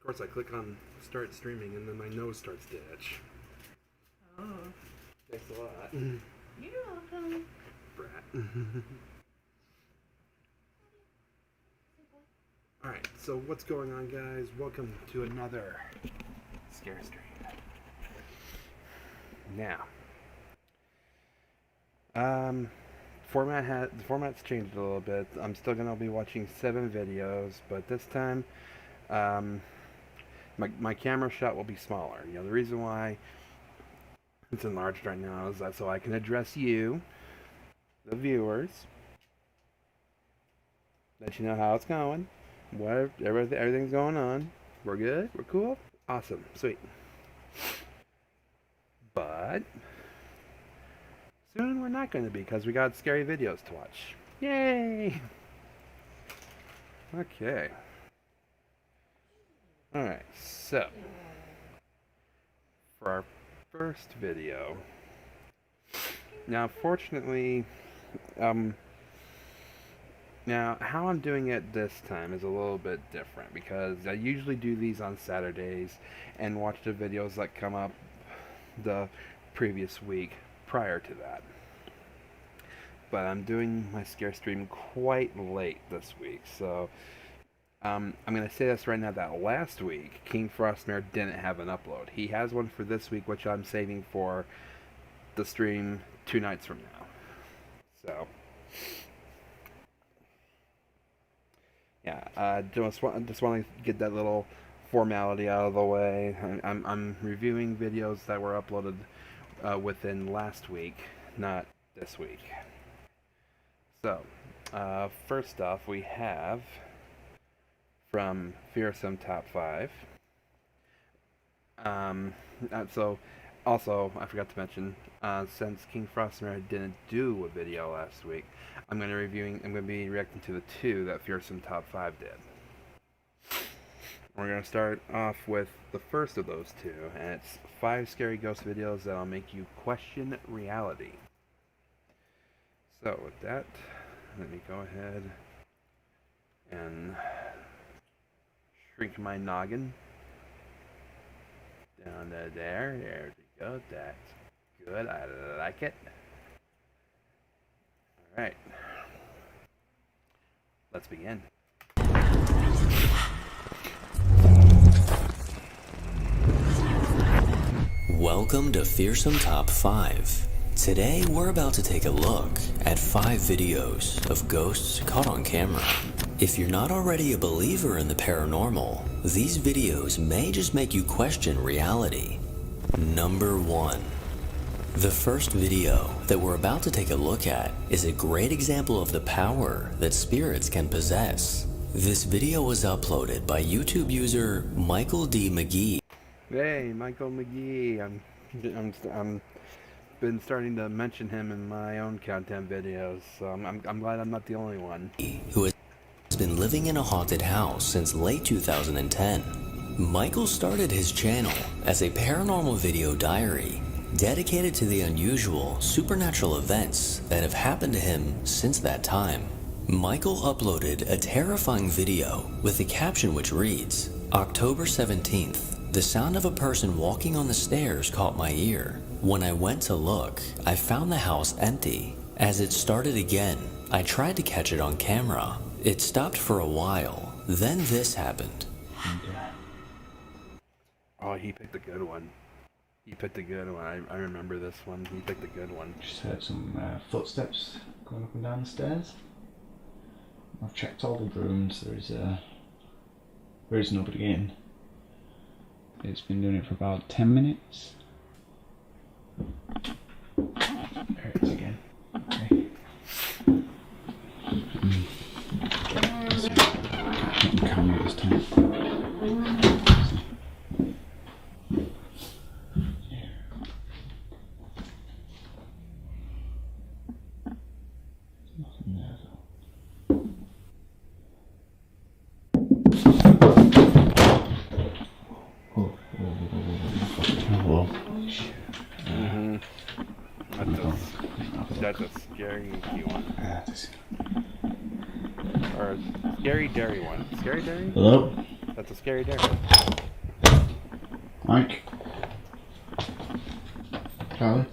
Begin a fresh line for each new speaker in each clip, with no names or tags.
Of course, I click on start streaming and then my nose starts to itch.
Oh.
Thanks a lot.
You're welcome.
Brat. Alright, so what's going on, guys? Welcome to another scare stream. Now, the format's changed a little bit. I'm still gonna be watching 7 videos, but this time, my camera shot will be smaller. You know, the reason why it's enlarged right now is that so I can address you, the viewers, let you know how it's going, what everything's going on. We're good, we're cool, awesome, sweet. But soon we're not going to be, because we got scary videos to watch. Yay! Okay. Alright, so for our first video, now fortunately, now how I'm doing it this time is a little bit different, because I usually do these on Saturdays and watch the videos that come up the previous week prior to that. But I'm doing my scare stream quite late this week, so I'm going to say this right now, that last week King Frostmare didn't have an upload. He has one for this week, which I'm saving for the stream 2 nights from now. So yeah, just want to get that little formality out of the way. I'm reviewing videos that were uploaded within last week, not this week. So, first off, we have from Fearsome Top 5. So, also, I forgot to mention, since King Frostmare didn't do a video last week, I'm going to be reacting to the 2 that Fearsome Top 5 did. We're going to start off with the first of those 2, and it's 5 scary ghost videos that'll make you question reality. So with that, let me go ahead and shrink my noggin down to there. There we go. That's good. I like it. Alright. Let's begin.
Welcome to Fearsome Top 5. Today we're about to take a look at 5 videos of ghosts caught on camera. If you're not already a believer in the paranormal, these videos may just make you question reality. Number 1. The first video that we're about to take a look at is a great example of the power that spirits can possess. This video was uploaded by YouTube user Michael D. McGee.
Hey, Michael McGee. I'm been starting to mention him in my own content videos, so I'm glad I'm not the only one.
Who has been living in a haunted house since late 2010. Michael started his channel as a paranormal video diary dedicated to the unusual supernatural events that have happened to him since that time. Michael uploaded a terrifying video with a caption which reads, October 17th. The sound of a person walking on the stairs caught my ear. When I went to look, I found the house empty. As it started again, I tried to catch it on camera. It stopped for a while. Then this happened.
Oh, he picked a good one. He picked a good one. I remember this one. He picked a good one.
Just heard some footsteps going up and down the stairs. I've checked all the rooms. There is nobody in. It's been doing it for about 10 minutes. There it is again. Okay. Not the camera this time. Nothing there though.
That's a scary one. Or a scary dairy one. Scary dairy?
Hello?
That's a scary dairy.
Mike? Charlie?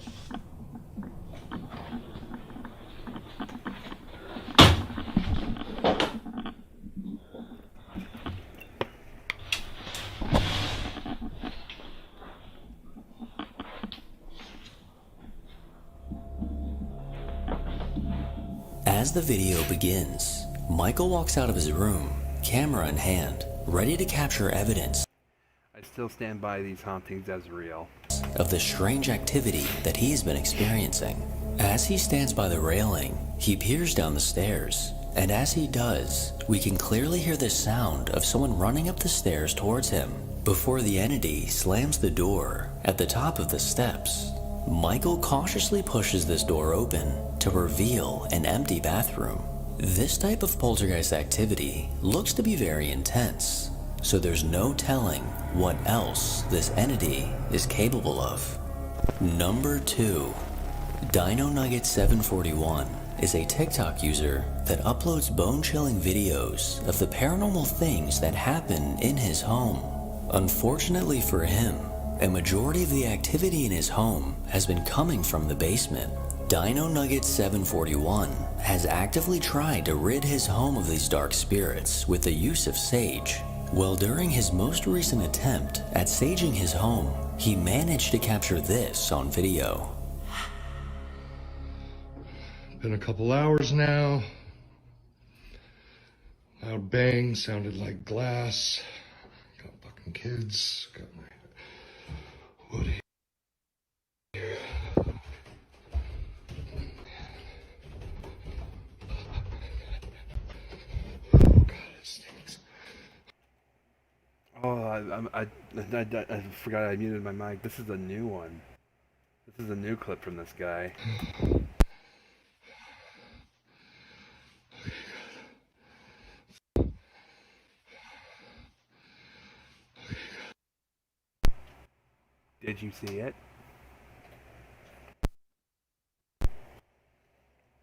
As the video begins, Michael walks out of his room, camera in hand, ready to capture evidence
I still stand by these hauntings as real.
of the strange activity that he has been experiencing. As he stands by the railing, he peers down the stairs, and as he does, we can clearly hear the sound of someone running up the stairs towards him before the entity slams the door at the top of the steps. Michael cautiously pushes this door open to reveal an empty bathroom. This type of poltergeist activity looks to be very intense, so there's no telling what else this entity is capable of. Number 2. Dino Nugget 741 is a TikTok user that uploads bone-chilling videos of the paranormal things that happen in his home. Unfortunately for him, a majority of the activity in his home has been coming from the basement. Dino Nugget 741 has actively tried to rid his home of these dark spirits with the use of sage. Well, during his most recent attempt at saging his home, he managed to capture this on video.
Been a couple hours now. Loud bang sounded like glass. Got fucking kids. Got my wood here. Oh god, it stinks.
Oh, I forgot I muted my mic. This is a new one. This is a new clip from this guy. Did you see it?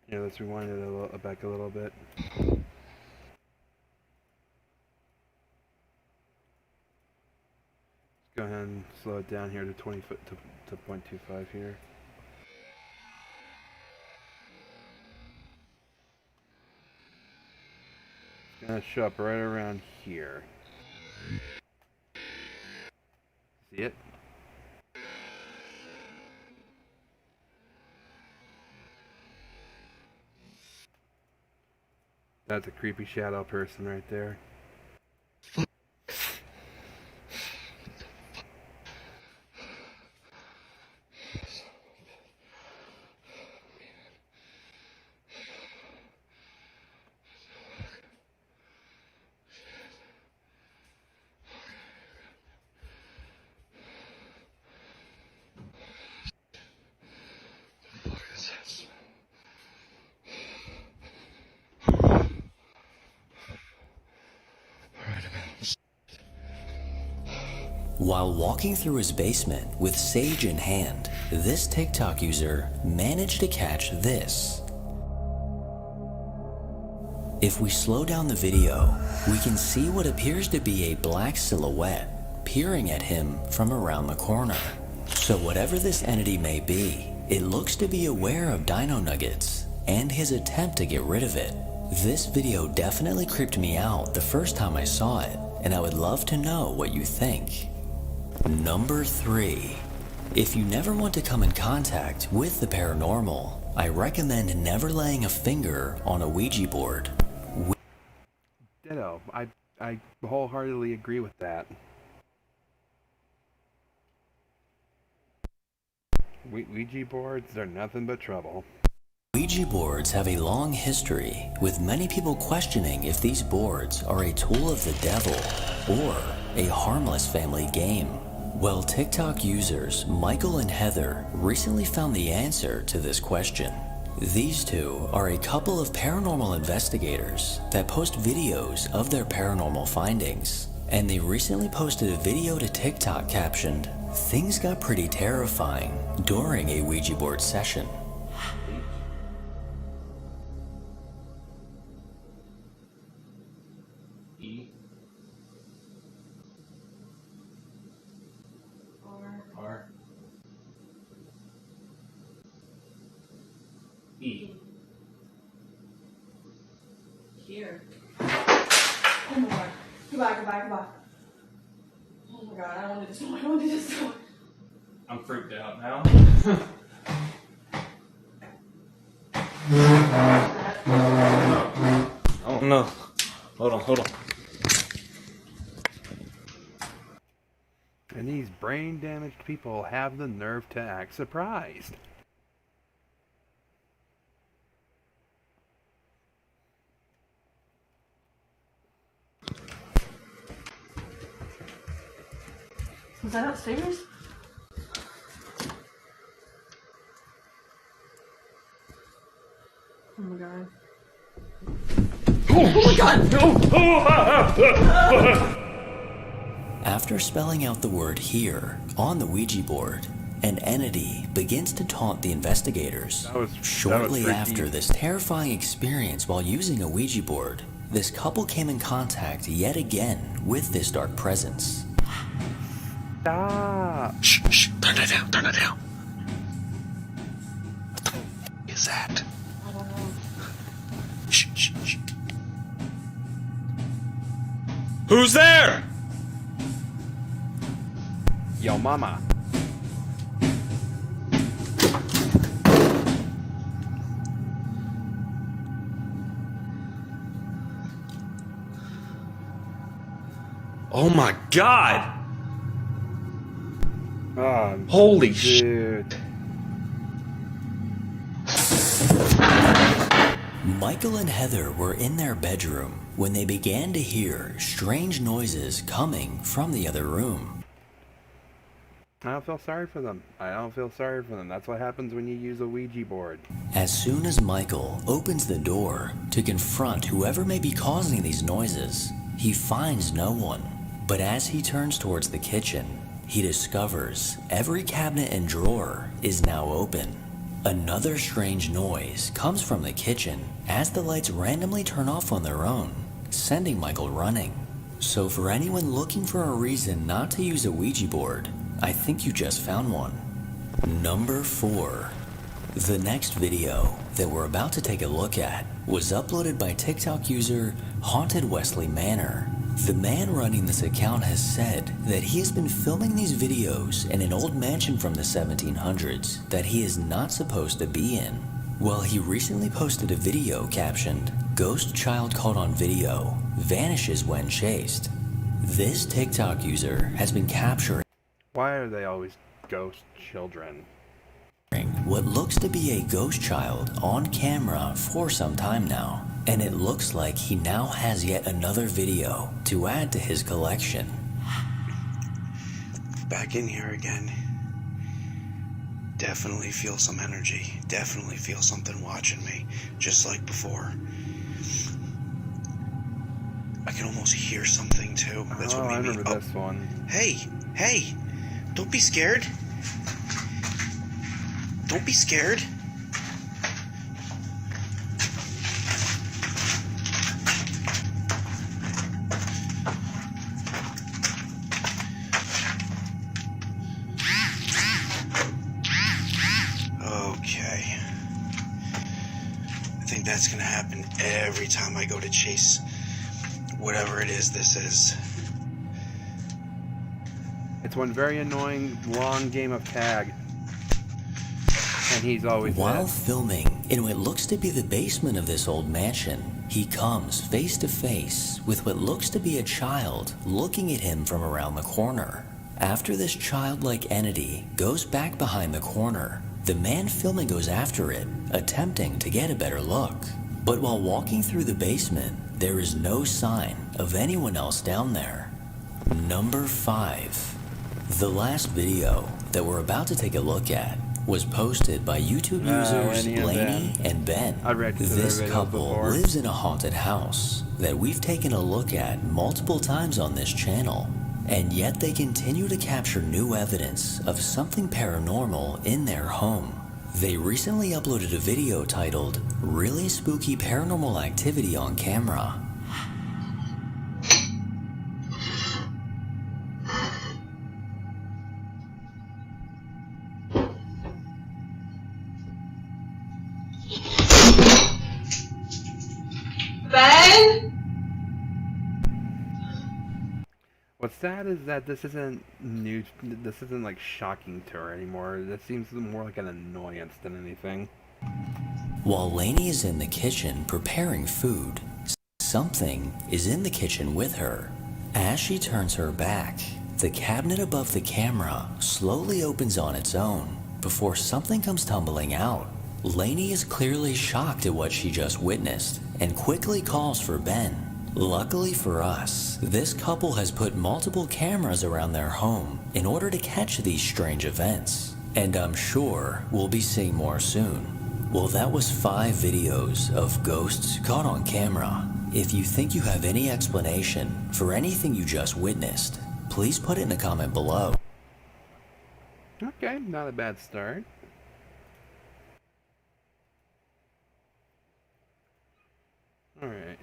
Yeah, let's rewind it back a little bit. Let's go ahead and slow it down here to 20 foot to 0.25 here. It's gonna show up right around here. See it? That's a creepy shadow person right there.
While walking through his basement with sage in hand, this TikTok user managed to catch this. If we slow down the video, we can see what appears to be a black silhouette peering at him from around the corner. So whatever this entity may be, it looks to be aware of Dino Nuggets and his attempt to get rid of it. This video definitely creeped me out the first time I saw it, and I would love to know what you think. Number 3. If you never want to come in contact with the paranormal, I recommend never laying a finger on a Ouija board.
Ditto. I wholeheartedly agree with that. Ouija boards, they're nothing but trouble.
Ouija boards have a long history, with many people questioning if these boards are a tool of the devil or a harmless family game. Well, TikTok users Michael and Heather recently found the answer to this question. These two are a couple of paranormal investigators that post videos of their paranormal findings, and they recently posted a video to TikTok captioned, "Things got pretty terrifying during a Ouija board session."
here. Oh my god. Goodbye, goodbye, goodbye. Oh my god, I don't want to do this no more. I don't want to do this no more.
I'm freaked out now. Oh no. Hold on.
And these brain damaged people have the nerve to act surprised.
Was that upstairs? Oh my god. Oh my god!
After spelling out the word here on the Ouija board, an entity begins to taunt the investigators.
That was
Shortly
freaky.
after this terrifying experience while using a Ouija board, this couple came in contact yet again with this dark presence.
Stop!
Shh, turn that down. What the is that?
I don't know.
Shh.
Who's there?
Yo, mama.
Oh my god!
Oh,
Holy shit.
dude.
Michael and Heather were in their bedroom when they began to hear strange noises coming from the other room.
I don't feel sorry for them. That's what happens when you use a Ouija board.
As soon as Michael opens the door to confront whoever may be causing these noises, he finds no one. But as he turns towards the kitchen, he discovers every cabinet and drawer is now open. Another strange noise comes from the kitchen as the lights randomly turn off on their own, sending Michael running. So for anyone looking for a reason not to use a Ouija board, I think you just found one. Number 4. The next video that we're about to take a look at was uploaded by TikTok user Haunted Wesley Manor. The man running this account has said that he has been filming these videos in an old mansion from the 1700s that he is not supposed to be in. Well, he recently posted a video captioned, "Ghost child caught on video, vanishes when chased." This TikTok user has been capturing
Why are they always ghost children?
what looks to be a ghost child on camera for some time now, and it looks like he now has yet another video to add to his collection.
Back in here again. Definitely feel some energy. Definitely feel something watching me, just like before. I can almost hear something too. That's what
I
made me.
remember this one.
Hey! Don't be scared. Don't be scared. Okay. I think that's gonna happen every time I go to chase whatever it is this is.
It's one very annoying long game of tag. And he's always
While
dead.
filming in what looks to be the basement of this old mansion, he comes face to face with what looks to be a child looking at him from around the corner. After this childlike entity goes back behind the corner, the man filming goes after it, attempting to get a better look. But while walking through the basement, there is no sign of anyone else down there. Number 5. The last video that we're about to take a look at was posted by YouTube users
Lenny and
Laney and Ben.
I've read their
This
videos
couple
before.
lives in a haunted house that we've taken a look at multiple times on this channel, and yet they continue to capture new evidence of something paranormal in their home. They recently uploaded a video titled "Really Spooky Paranormal Activity on Camera."
Ben?
What's sad is that this isn't new. This isn't like shocking to her anymore. This seems more like an annoyance than anything.
While Lainey is in the kitchen preparing food, something is in the kitchen with her. As she turns her back, the cabinet above the camera slowly opens on its own before something comes tumbling out. Lainey is clearly shocked at what she just witnessed and quickly calls for Ben. Luckily for us, this couple has put multiple cameras around their home in order to catch these strange events, and I'm sure we'll be seeing more soon. Well, that was 5 videos of ghosts caught on camera. If you think you have any explanation for anything you just witnessed, please put it in a comment below.
Okay, not a bad start. Alright.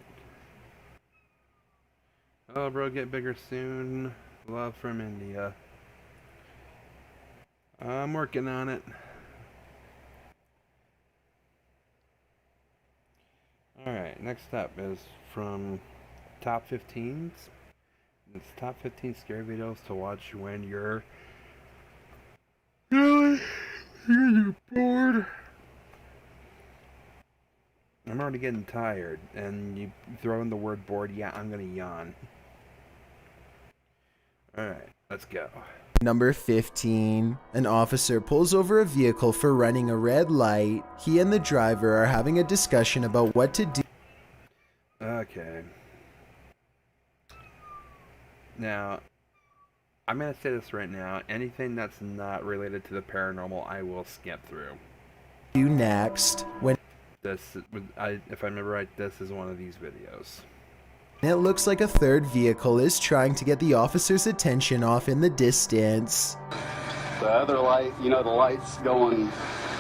Oh, bro, get bigger soon. Love from India. I'm working on it. Alright, next up is from Top 15s. It's Top 15 scary videos to watch when you're you're bored. I'm already getting tired, and you throw in the word bored, yeah, I'm gonna yawn. Alright, let's go.
Number 15. An officer pulls over a vehicle for running a red light. He and the driver are having a discussion about what to do.
Okay. Now, I'm gonna say this right now. Anything that's not related to the paranormal, I will skip through.
Next. When
If I remember right, this is one of these videos.
it looks like a third vehicle is trying to get the officer's attention off in the distance.
The other light, the light's going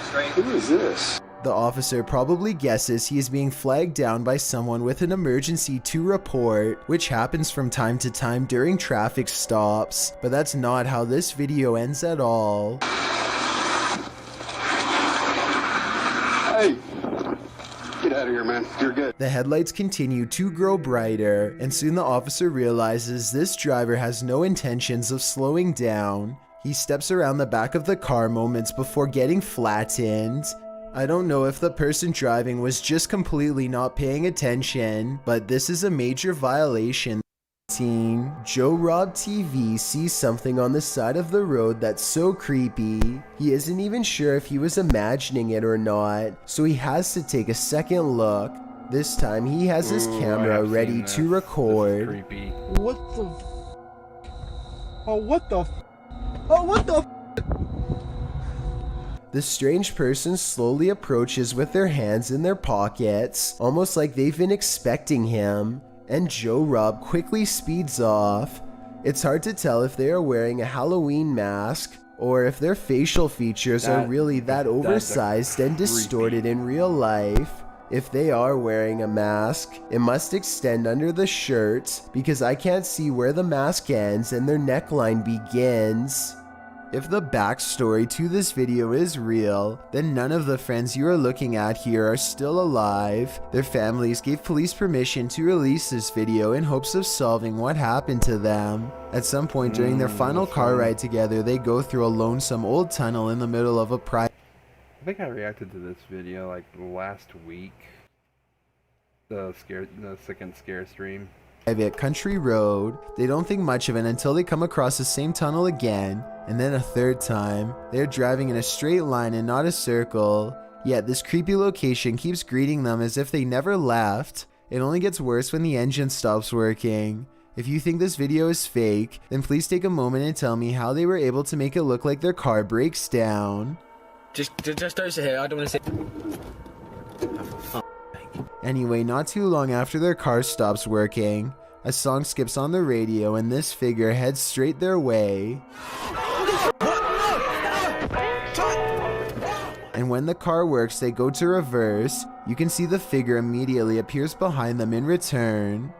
straight. Who is this?
The officer probably guesses he is being flagged down by someone with an emergency to report, which happens from time to time during traffic stops, but that's not how this video ends at all.
Hey! Get out of here, man. You're good.
The headlights continue to grow brighter, and soon the officer realizes this driver has no intentions of slowing down. He steps around the back of the car moments before getting flattened. I don't know if the person driving was just completely not paying attention, but this is a major violation. Joe Rob TV sees something on the side of the road that's so creepy. He isn't even sure if he was imagining it or not, so he has to take a second look. This time he has his camera ready to record.
This is creepy.
What the? Oh, what the? Oh, what the?
The strange person slowly approaches with their hands in their pockets, almost like they've been expecting him, and Joe Rob quickly speeds off. It's hard to tell if they are wearing a Halloween mask, or if their facial features are really that oversized and distorted in real life. If they are wearing a mask, it must extend under the shirt, because I can't see where the mask ends and their neckline begins. If the backstory to this video is real, then none of the friends you are looking at here are still alive. Their families gave police permission to release this video in hopes of solving what happened to them. At some point during their final car ride together, they go through a lonesome old tunnel in the middle of a private...
I think I reacted to this video like last week. The second scare stream.
country road. They don't think much of it until they come across the same tunnel again, and then a third time. They're driving in a straight line and not a circle, yet this creepy location keeps greeting them as if they never left. It only gets worse when the engine stops working. If you think this video is fake, then please take a moment and tell me how they were able to make it look like their car breaks down.
Just don't sit here. I don't want to sit.
Anyway, not too long after their car stops working, a song skips on the radio and this figure heads straight their way. And when the car works, they go to reverse. You can see the figure immediately appears behind them in return.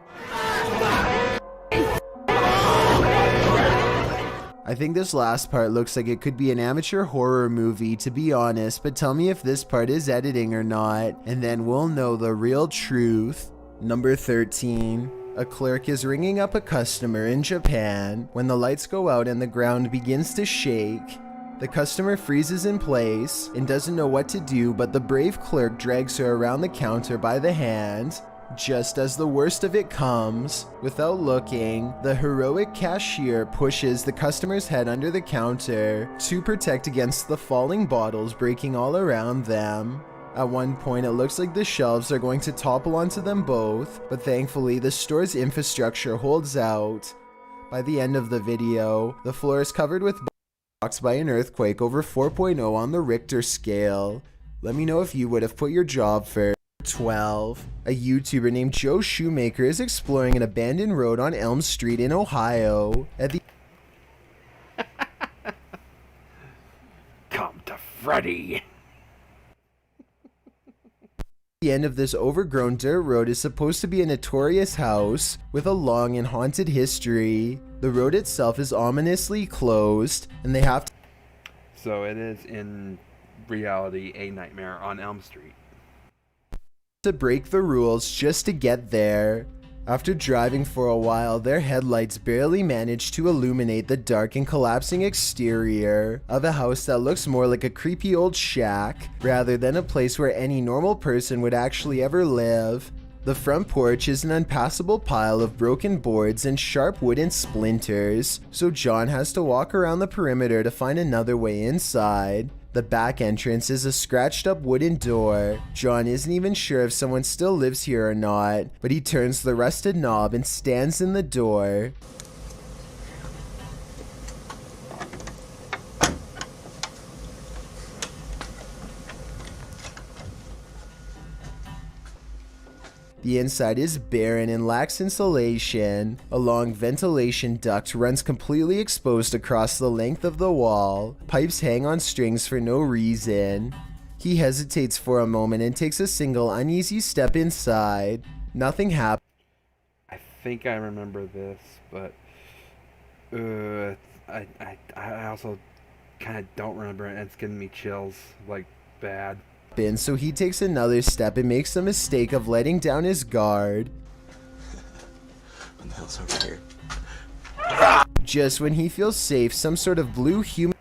I think this last part looks like it could be an amateur horror movie, to be honest, but tell me if this part is editing or not, and then we'll know the real truth. Number 13. A clerk is ringing up a customer in Japan when the lights go out and the ground begins to shake. The customer freezes in place and doesn't know what to do, but the brave clerk drags her around the counter by the hand. Just as the worst of it comes, without looking, the heroic cashier pushes the customer's head under the counter to protect against the falling bottles breaking all around them. At one point, it looks like the shelves are going to topple onto them both, but thankfully the store's infrastructure holds out. By the end of the video, the floor is covered with rocks by an earthquake over 4.0 on the Richter scale. Let me know if you would have put your job first. 12. A YouTuber named Joe Shoemaker is exploring an abandoned road on Elm Street in Ohio. At
Come to Freddy.
the end of this overgrown dirt road is supposed to be a notorious house with a long and haunted history. The road itself is ominously closed, and they have
So it is in reality a nightmare on Elm Street.
to break the rules just to get there. After driving for a while, their headlights barely manage to illuminate the dark and collapsing exterior of a house that looks more like a creepy old shack rather than a place where any normal person would actually ever live. The front porch is an unpassable pile of broken boards and sharp wooden splinters, so John has to walk around the perimeter to find another way inside. The back entrance is a scratched up wooden door. John isn't even sure if someone still lives here or not, but he turns the rusted knob and stands in the door. The inside is barren and lacks insulation. A long ventilation duct runs completely exposed across the length of the wall. Pipes hang on strings for no reason. He hesitates for a moment and takes a single uneasy step inside. Nothing happens.
I think I remember this, but I also kind of don't remember it. It's giving me chills, like bad.
So he takes another step and makes the mistake of letting down his guard.
What the hell's over here?
Just when he feels safe, some sort of blue human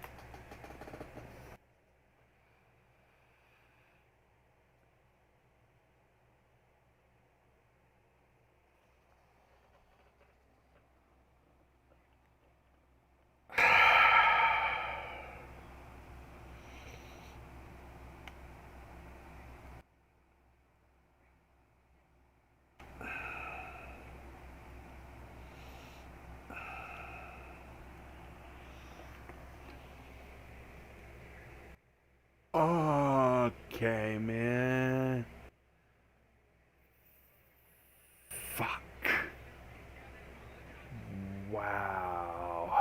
Okay, man. Fuck. Wow.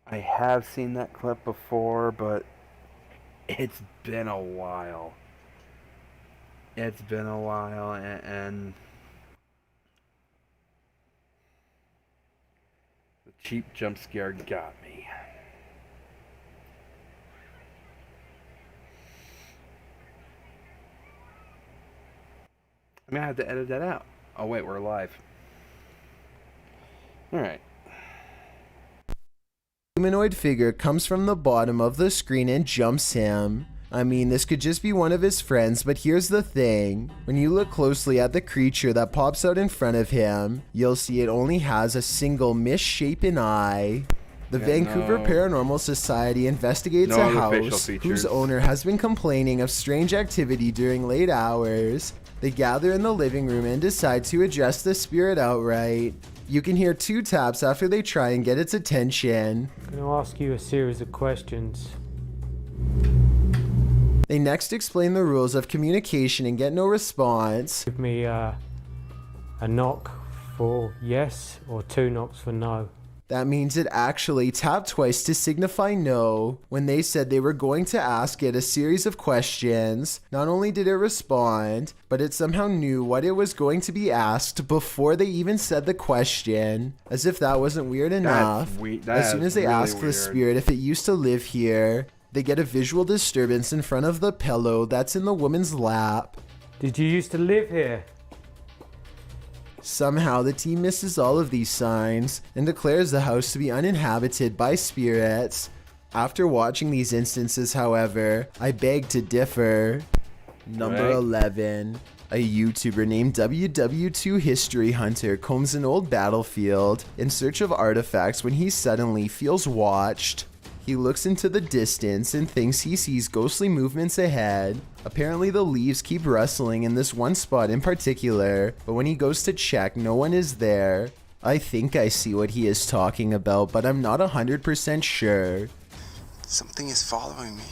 I have seen that clip before, but it's been a while. It's been a while, and the cheap jump scare got me. I'm gonna have to edit that out. Oh wait, we're live. Alright.
humanoid figure comes from the bottom of the screen and jumps him. I mean, this could just be one of his friends, but here's the thing. When you look closely at the creature that pops out in front of him, you'll see it only has a single misshapen eye. The Vancouver Paranormal Society investigates a house whose owner has been complaining of strange activity during late hours. They gather in the living room and decide to address the spirit outright. You can hear 2 taps after they try and get its attention.
I'm going to ask you a series of questions.
They next explain the rules of communication and get no response.
Give me a knock for yes or 2 knocks for no.
That means it actually tapped twice to signify no. When they said they were going to ask it a series of questions, not only did it respond, but it somehow knew what it was going to be asked before they even said the question. As if that wasn't weird enough. As soon as they ask the spirit if it used to live here, they get a visual disturbance in front of the pillow that's in the woman's lap.
Did you used to live here?
Somehow, the team misses all of these signs and declares the house to be uninhabited by spirits. After watching these instances, however, I beg to differ. Number 11. A YouTuber named WW2 History Hunter combs an old battlefield in search of artifacts when he suddenly feels watched. He looks into the distance and thinks he sees ghostly movements ahead. Apparently the leaves keep rustling in this one spot in particular, but when he goes to check, no one is there. I think I see what he is talking about, but I'm not 100% sure.
Something is following me.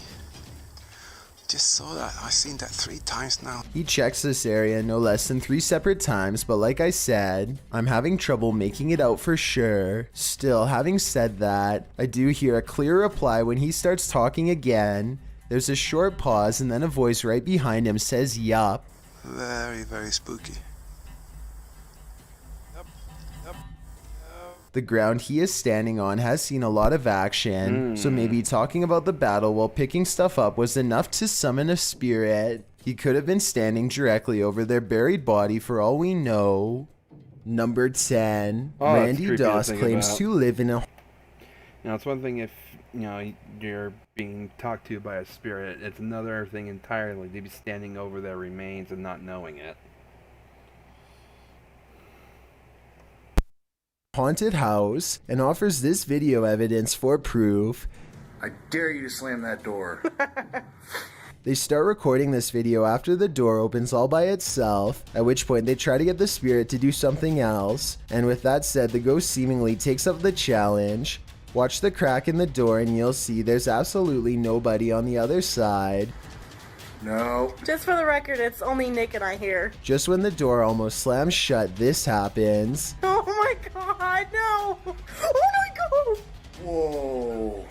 Just saw that. I've seen that 3 times now.
He checks this area no less than 3 separate times, but like I said, I'm having trouble making it out for sure. Still, having said that, I do hear a clear reply when he starts talking again. There's a short pause and then a voice right behind him says yup.
Very, very spooky.
The ground he is standing on has seen a lot of action, so maybe talking about the battle while picking stuff up was enough to summon a spirit. He could have been standing directly over their buried body for all we know. Number 10. Randy Doss claims to live in a...
Now, it's one thing if, you're being talked to by a spirit. It's another thing entirely to be standing over their remains and not knowing it.
haunted house and offers this video evidence for proof.
I dare you to slam that door.
They start recording this video after the door opens all by itself, at which point they try to get the spirit to do something else, and with that said, the ghost seemingly takes up the challenge. Watch the crack in the door and you'll see there's absolutely nobody on the other side.
No.
Just for the record, it's only Nick and I here.
Just when the door almost slams shut, this happens.
Oh my god, no! Oh my god!
Whoa.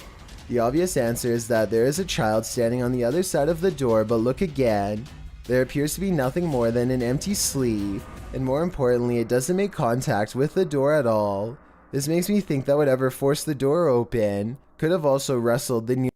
The obvious answer is that there is a child standing on the other side of the door, but look again. There appears to be nothing more than an empty sleeve, and more importantly, it doesn't make contact with the door at all. This makes me think that whatever forced the door open could have also wrestled the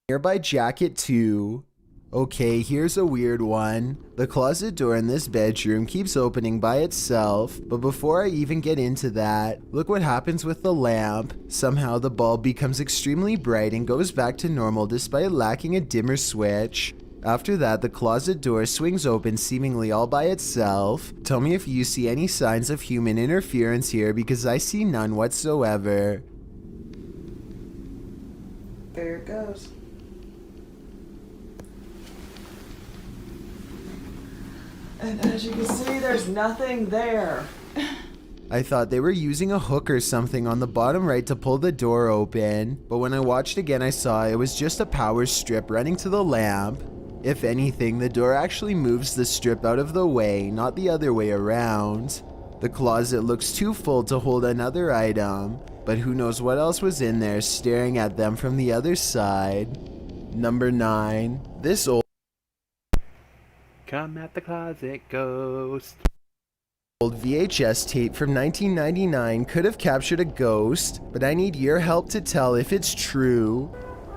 nearby jacket too. Okay, here's a weird one. The closet door in this bedroom keeps opening by itself, but before I even get into that, look what happens with the lamp. Somehow the bulb becomes extremely bright and goes back to normal despite lacking a dimmer switch. After that, the closet door swings open seemingly all by itself. Tell me if you see any signs of human interference here, because I see none whatsoever.
There it goes. And as you can see, there's nothing there.
I thought they were using a hook or something on the bottom right to pull the door open, but when I watched again I saw it was just a power strip running to the lamp. If anything, the door actually moves the strip out of the way, not the other way around. The closet looks too full to hold another item, but who knows what else was in there staring at them from the other side. Number 9. This old
Come at the closet, ghost.
Old VHS tape from 1999 could have captured a ghost, but I need your help to tell if it's true.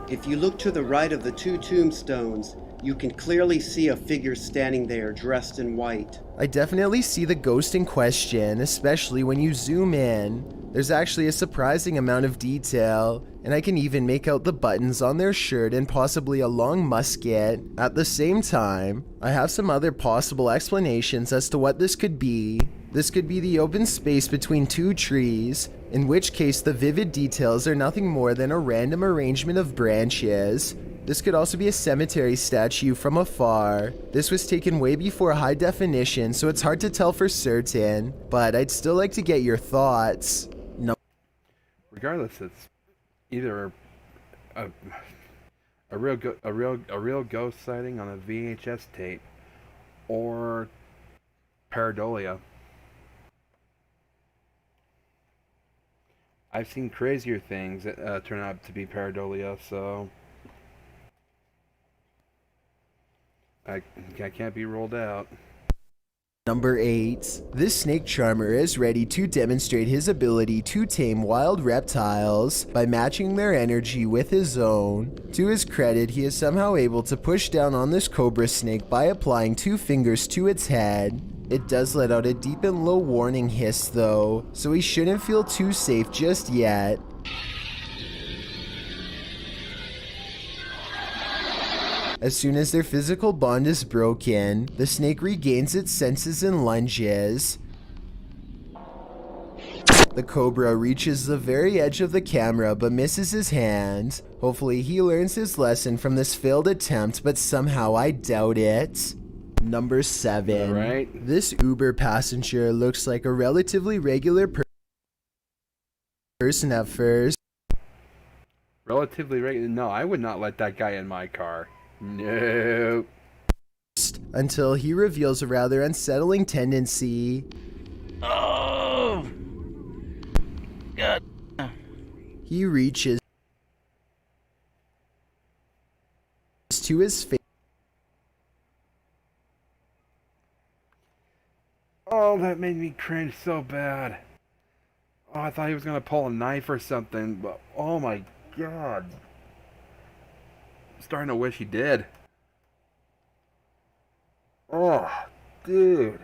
If you look to the right of the two tombstones, you can clearly see a figure standing there dressed in white.
I definitely see the ghost in question, especially when you zoom in. There's actually a surprising amount of detail, and I can even make out the buttons on their shirt and possibly a long musket. At the same time, I have some other possible explanations as to what this could be. This could be the open space between two trees, in which case the vivid details are nothing more than a random arrangement of branches. This could also be a cemetery statue from afar. This was taken way before high definition, so it's hard to tell for certain, but I'd still like to get your thoughts. No.
Regardless, it's either a real ghost sighting on a VHS tape or pareidolia. I've seen crazier things that turn out to be pareidolia, so I can't be ruled out.
Number 8. This snake charmer is ready to demonstrate his ability to tame wild reptiles by matching their energy with his own. To his credit, he is somehow able to push down on this cobra snake by applying 2 fingers to its head. It does let out a deep and low warning hiss though, so he shouldn't feel too safe just yet. As soon as their physical bond is broken, the snake regains its senses and lunges. The cobra reaches the very edge of the camera but misses his hand. Hopefully he learns his lesson from this failed attempt, but somehow I doubt it. Number 7.
Right.
This Uber passenger looks like a relatively regular person at first.
Relatively regular? No, I would not let that guy in my car. No.
Until he reveals a rather unsettling tendency.
Oh! God.
He reaches to his face.
Oh, that made me cringe so bad. Oh, I thought he was going to pull a knife or something, but oh my god. I'm starting to wish he did. Oh, dude.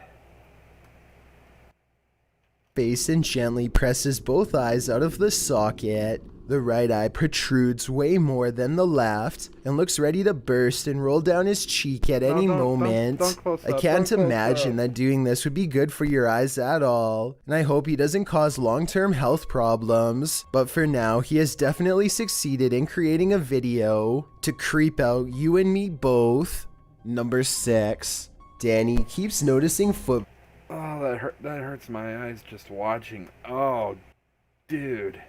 Face and gently presses both eyes out of the socket. The right eye protrudes way more than the left and looks ready to burst and roll down his cheek at any moment. I can't imagine that doing this would be good for your eyes at all, and I hope he doesn't cause long-term health problems. But for now, he has definitely succeeded in creating a video to creep out you and me both. Number 6. Danny keeps noticing foot.
Oh, that hurts my eyes just watching. Oh, dude.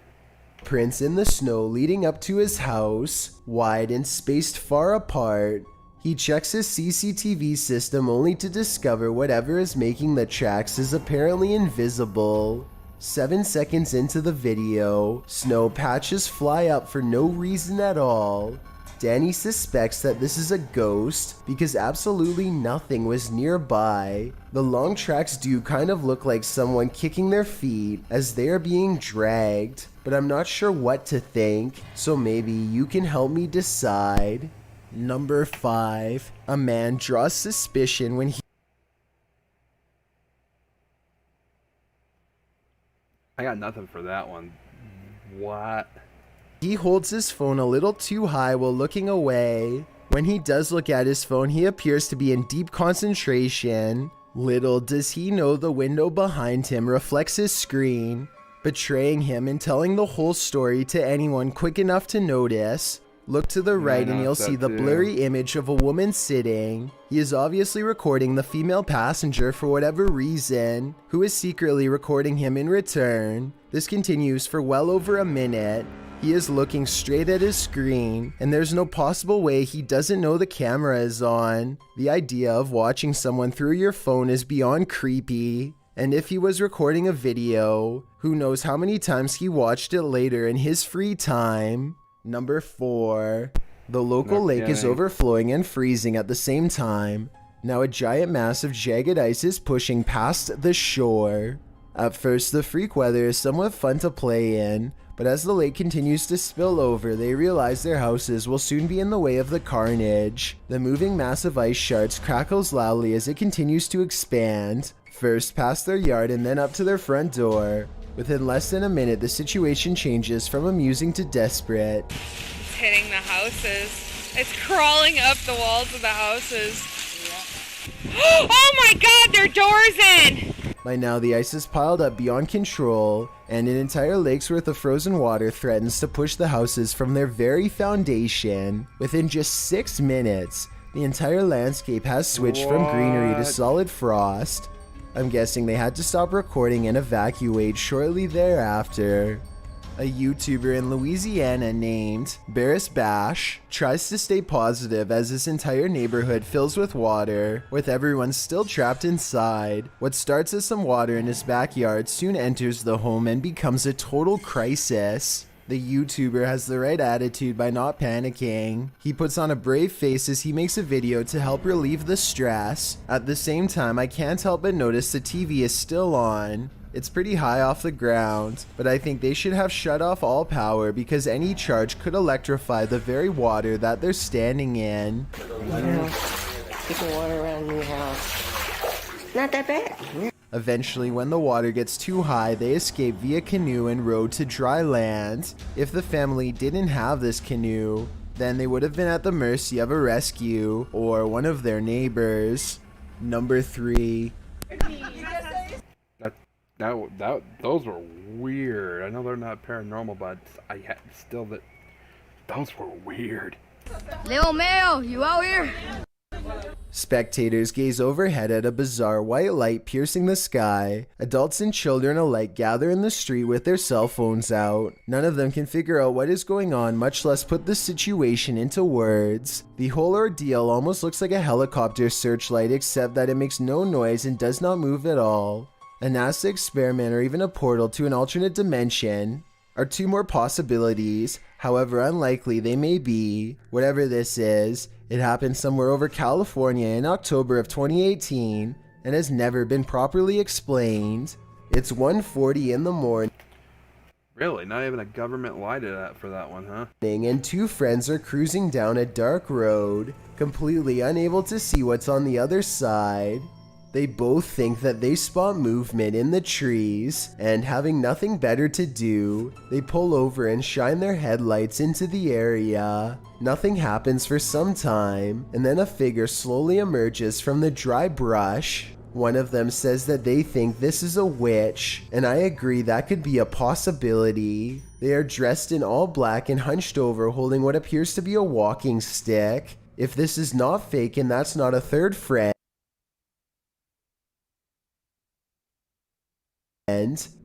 Prints in the snow leading up to his house, wide and spaced far apart. He checks his CCTV system only to discover whatever is making the tracks is apparently invisible. 7 seconds into the video, snow patches fly up for no reason at all. Danny suspects that this is a ghost because absolutely nothing was nearby. The long tracks do kind of look like someone kicking their feet as they are being dragged, but I'm not sure what to think, so maybe you can help me decide. Number 5. A man draws suspicion when he
I got nothing for that one. What?
He holds his phone a little too high while looking away. When he does look at his phone, he appears to be in deep concentration. Little does he know the window behind him reflects his screen, betraying him and telling the whole story to anyone quick enough to notice. Look to the right and you'll see the blurry image of a woman sitting. He is obviously recording the female passenger for whatever reason, who is secretly recording him in return. This continues for well over a minute. He is looking straight at his screen, and there's no possible way he doesn't know the camera is on. The idea of watching someone through your phone is beyond creepy. And if he was recording a video, who knows how many times he watched it later in his free time. Number 4. The local lake is overflowing and freezing at the same time. Now a giant mass of jagged ice is pushing past the shore. At first, the freak weather is somewhat fun to play in, but as the lake continues to spill over, they realize their houses will soon be in the way of the carnage. The moving mass of ice shards crackles loudly as it continues to expand, first past their yard and then up to their front door. Within less than a minute, the situation changes from amusing to desperate.
It's hitting the houses. It's crawling up the walls of the houses. Oh my god, their door's in!
By now, the ice is piled up beyond control, and an entire lake's worth of frozen water threatens to push the houses from their very foundation. Within just 6 minutes, the entire landscape has switched from greenery to solid frost. I'm guessing they had to stop recording and evacuate shortly thereafter. A YouTuber in Louisiana named Barris Bash tries to stay positive as his entire neighborhood fills with water, with everyone still trapped inside. What starts as some water in his backyard soon enters the home and becomes a total crisis. The YouTuber has the right attitude by not panicking. He puts on a brave face as he makes a video to help relieve the stress. At the same time, I can't help but notice the TV is still on. It's pretty high off the ground, but I think they should have shut off all power because any charge could electrify the very water that they're standing in.
Get the water around your house. Not that bad.
Eventually, when the water gets too high, they escape via canoe and road to dry land. If the family didn't have this canoe, then they would have been at the mercy of a rescue or one of their neighbors. Number 3.
Those were weird. I know they're not paranormal, but those were weird.
Leo Mayo, you out here?
Spectators gaze overhead at a bizarre white light piercing the sky. Adults and children alike gather in the street with their cell phones out. None of them can figure out what is going on, much less put the situation into words. The whole ordeal almost looks like a helicopter searchlight, except that it makes no noise and does not move at all. A NASA experiment or even a portal to an alternate dimension are 2 more possibilities, however unlikely they may be. Whatever this is, it happened somewhere over California in October of 2018 and has never been properly explained. It's 1:40 in the morning.
Really? Not even a government lie for that one, huh?
And 2 friends are cruising down a dark road, completely unable to see what's on the other side. They both think that they spot movement in the trees, and having nothing better to do, they pull over and shine their headlights into the area. Nothing happens for some time, and then a figure slowly emerges from the dry brush. One of them says that they think this is a witch, and I agree that could be a possibility. They are dressed in all black and hunched over, holding what appears to be a walking stick. If this is not fake and that's not a third friend,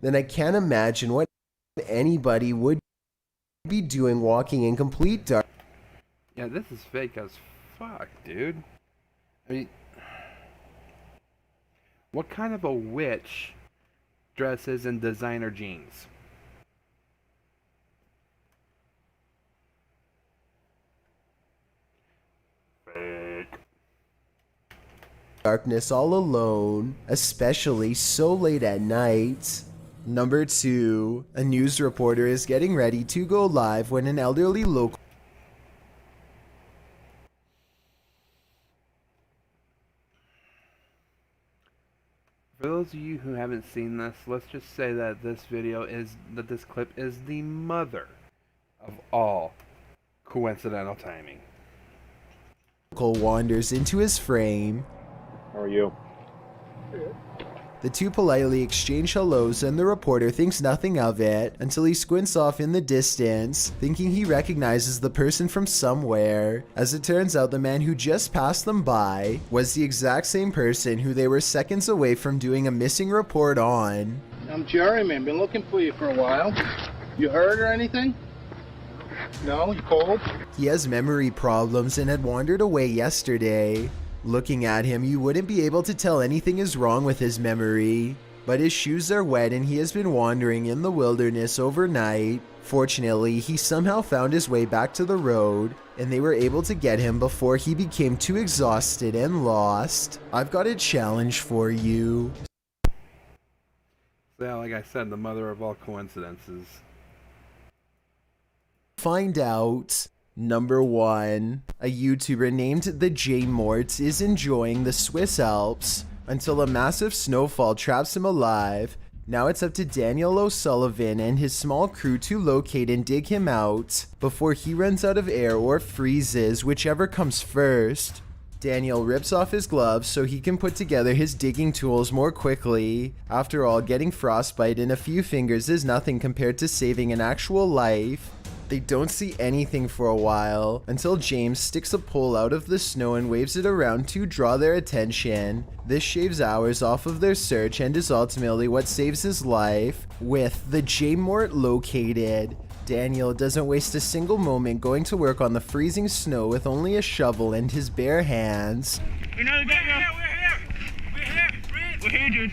then I can't imagine what anybody would be doing walking in complete dark.
Yeah, this is fake as fuck, dude. I mean, what kind of a witch dresses in designer jeans? Fake.
Darkness all alone, especially so late at night. Number 2, a news reporter is getting ready to go live when an elderly local
For those of you who haven't seen this, let's just say that this clip is the mother of all coincidental timing.
wanders into his frame.
How are you?
The 2 politely exchange hellos and the reporter thinks nothing of it until he squints off in the distance, thinking he recognizes the person from somewhere. As it turns out, the man who just passed them by was the exact same person who they were seconds away from doing a missing report on.
I'm Jerry, man. Been looking for you for a while. You heard or anything? No? You cold?
He has memory problems and had wandered away yesterday. Looking at him, you wouldn't be able to tell anything is wrong with his memory, but his shoes are wet and he has been wandering in the wilderness overnight. Fortunately, he somehow found his way back to the road, and they were able to get him before he became too exhausted and lost. I've got a challenge for you.
Yeah, like I said, the mother of all coincidences.
Find out. Number 1, a YouTuber named the J Mort is enjoying the Swiss Alps until a massive snowfall traps him alive. Now it's up to Daniel O'Sullivan and his small crew to locate and dig him out before he runs out of air or freezes, whichever comes first. Daniel rips off his gloves so he can put together his digging tools more quickly. After all, getting frostbite in a few fingers is nothing compared to saving an actual life. They don't see anything for a while, until James sticks a pole out of the snow and waves it around to draw their attention. This shaves hours off of their search and is ultimately what saves his life. With the J-Mort located, Daniel doesn't waste a single moment going to work on the freezing snow with only a shovel and his bare hands.
We're here, dude.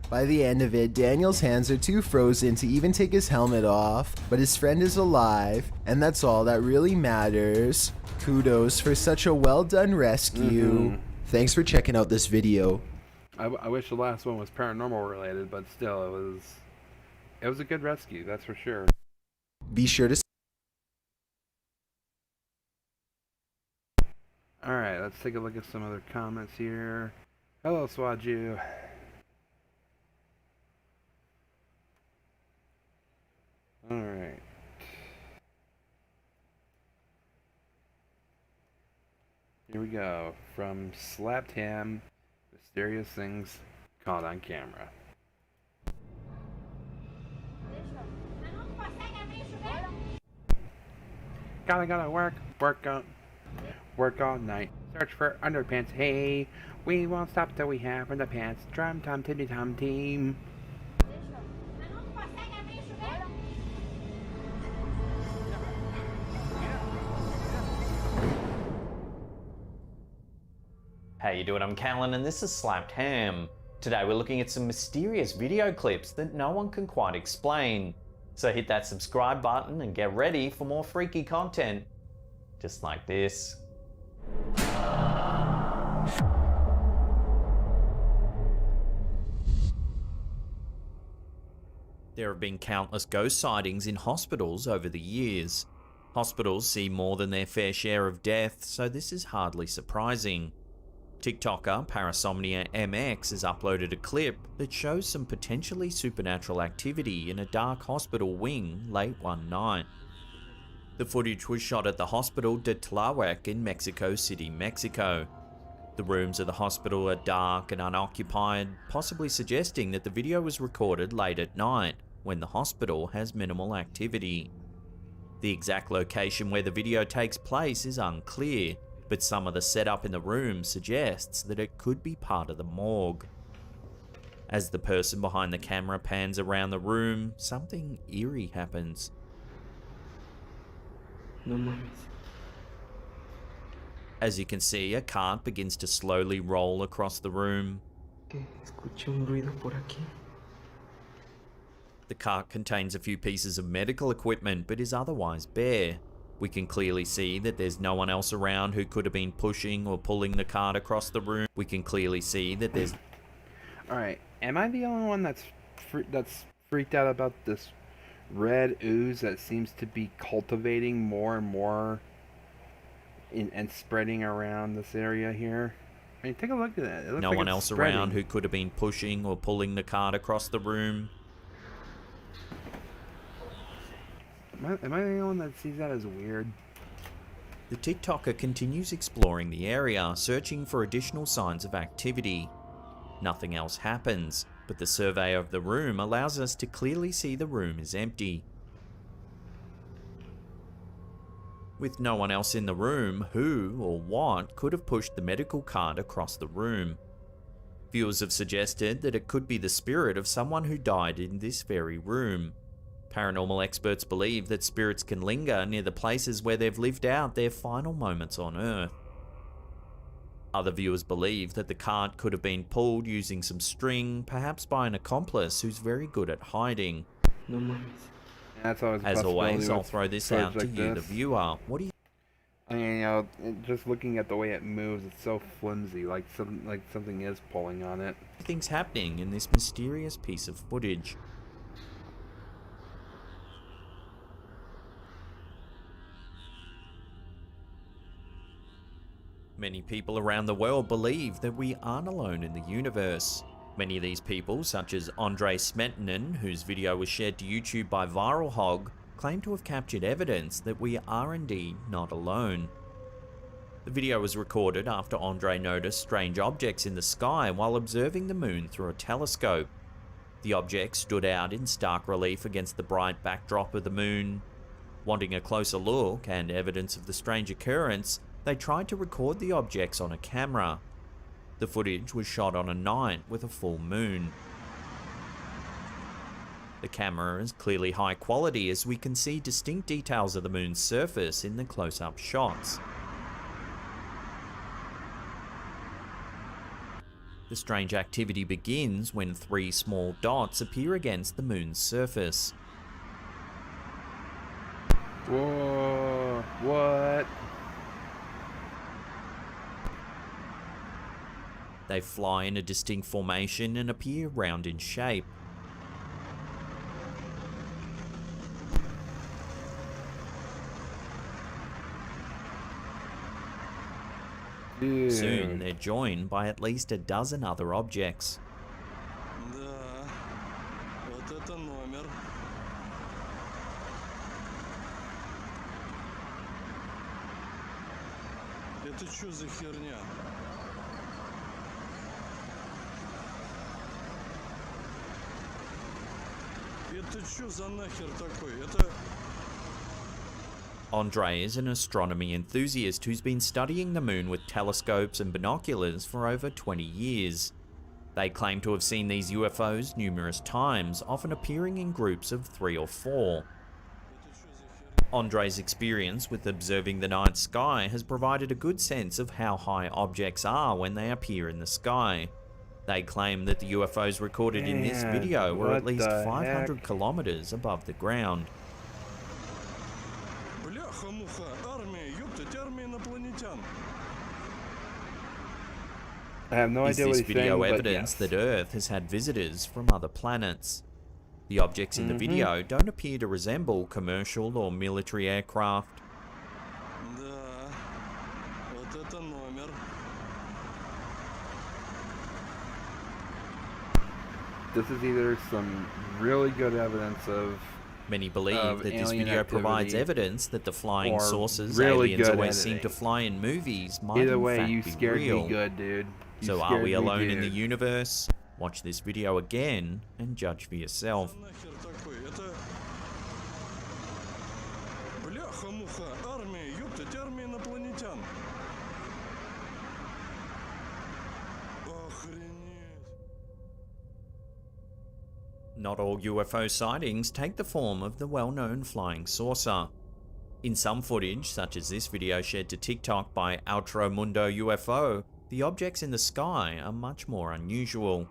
By the end of it, Daniel's hands are too frozen to even take his helmet off, but his friend is alive, and that's all that really matters. Kudos for such a well done rescue. Thanks for checking out this video.
I wish the last one was paranormal related, but still, it was a good rescue, that's for sure.
Be sure to...
Alright, let's take a look at some other comments here. Hello, Swaju. Alright. Here we go. From Slapped Ham, mysterious things caught on camera. Gotta work all night. Search for underpants. Hey, we won't stop till we have underpants. Drum tom tiddy tom team.
How you doing? I'm Callan and this is Slapped Ham. Today we're looking at some mysterious video clips that no one can quite explain. So hit that subscribe button and get ready for more freaky content. Just like this. There have been countless ghost sightings in hospitals over the years. Hospitals see more than their fair share of death, so this is hardly surprising. TikToker Parasomnia MX has uploaded a clip that shows some potentially supernatural activity in a dark hospital wing late one night. The footage was shot at the Hospital de Tláhuac in Mexico City, Mexico. The rooms of the hospital are dark and unoccupied, possibly suggesting that the video was recorded late at night, when the hospital has minimal activity. The exact location where the video takes place is unclear, but some of the setup in the room suggests that it could be part of the morgue. As the person behind the camera pans around the room, something eerie happens.
No mames.
As you can see, a cart begins to slowly roll across the room.
Escuché un ruido por aquí.
The cart contains a few pieces of medical equipment, but is otherwise bare. We can clearly see that there's no one else around who could have been pushing or pulling the cart across the room. We can clearly see that there's...
Alright, am I the only one that's freaked out about this red ooze that seems to be cultivating more and more and spreading around this area here? I mean, take a look at that. It looks
no
like
one
it's
else
spreading.
around who could have been pushing or pulling the cart across the room.
Am I the only one that sees that as weird?
The TikToker continues exploring the area, searching for additional signs of activity. Nothing else happens, but the survey of the room allows us to clearly see the room is empty. With no one else in the room, who or what could have pushed the medical cart across the room? Viewers have suggested that it could be the spirit of someone who died in this very room. Paranormal experts believe that spirits can linger near the places where they've lived out their final moments on Earth. Other viewers believe that the cart could have been pulled using some string, perhaps by an accomplice who's very good at hiding.
No mames.
That's always a
As always,
possibility
I'll
with
throw this
footage
out to
like
you, the
this.
viewer. What do you
I mean, you know, just looking at the way it moves, it's so flimsy, like something is pulling on it.
think's happening in this mysterious piece of footage? Many people around the world believe that we aren't alone in the universe. Many of these people, such as Andrei Smetana, whose video was shared to YouTube by Viral Hog, claim to have captured evidence that we are indeed not alone. The video was recorded after Andrei noticed strange objects in the sky while observing the moon through a telescope. The objects stood out in stark relief against the bright backdrop of the moon. Wanting a closer look and evidence of the strange occurrence, they tried to record the objects on a camera. The footage was shot on a night with a full moon. The camera is clearly high quality as we can see distinct details of the moon's surface in the close-up shots. The The strange activity begins when 3 small dots appear against the moon's surface.
Whoa, what?
They fly in a distinct formation and appear round in shape.
Dude.
Soon, they're joined by at least a dozen other objects.
Это что за херня? Это что за нахер такой? Это...
Andre is an astronomy enthusiast who's been studying the moon with telescopes and binoculars for over 20 years. They claim to have seen these UFOs numerous times, often appearing in groups of 3 or 4. Andre's experience with observing the night sky has provided a good sense of how high objects are when they appear in the sky. They claim that the UFOs recorded in this video were at least 500 kilometers above the ground.
Бляха-муха, армия, ёптать, армия инопланетян.
I have no
Is
idea what
this
he's
video
saying,
evidence
but yes.
that Earth has had visitors from other planets? The objects in the video don't appear to resemble commercial or military aircraft.
Да, вот это номер.
This is either some really good evidence of
Many believe
of
that this
alien
video provides
activity,
evidence that the flying
or
saucers
really
aliens
good
always seem
editing.
to fly in movies might
Either
in
way,
fact
you
be
scared
real.
me good, dude. You
So are
scared
we
me,
alone in the
dude.
universe? Watch this video again and judge for yourself.
Нахер такой? Это... Бляха-муха, армия, ёптать, армия инопланетян. Охренеть.
Not all UFO sightings take the form of the well-known flying saucer. In some footage, such as this video shared to TikTok by Outro Mundo UFO, the objects in the sky are much more unusual.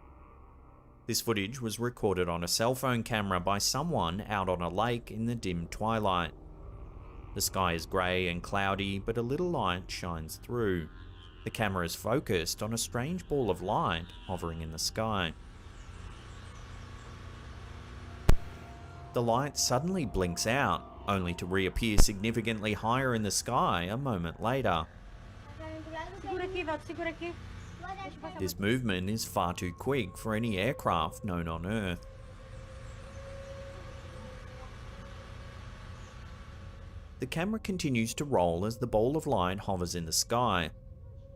This footage was recorded on a cell phone camera by someone out on a lake in the dim twilight. The sky is grey and cloudy, but a little light shines through. The camera is focused on a strange ball of light hovering in the sky. The light suddenly blinks out, only to reappear significantly higher in the sky a moment later. This movement is far too quick for any aircraft known on Earth. The camera continues to roll as the ball of light hovers in the sky.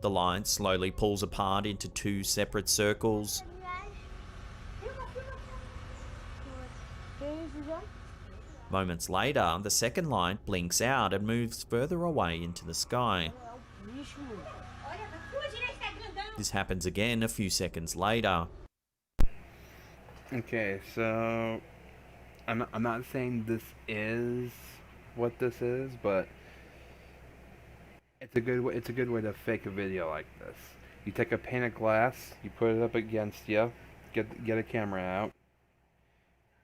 The light slowly pulls apart into 2 separate circles. Moments later, the second light blinks out and moves further away into the sky. This happens again a few seconds later.
Okay, so I'm not saying this is what this is, but it's a good way to fake a video like this. You take a pane of glass, you put it up against you, get a camera out,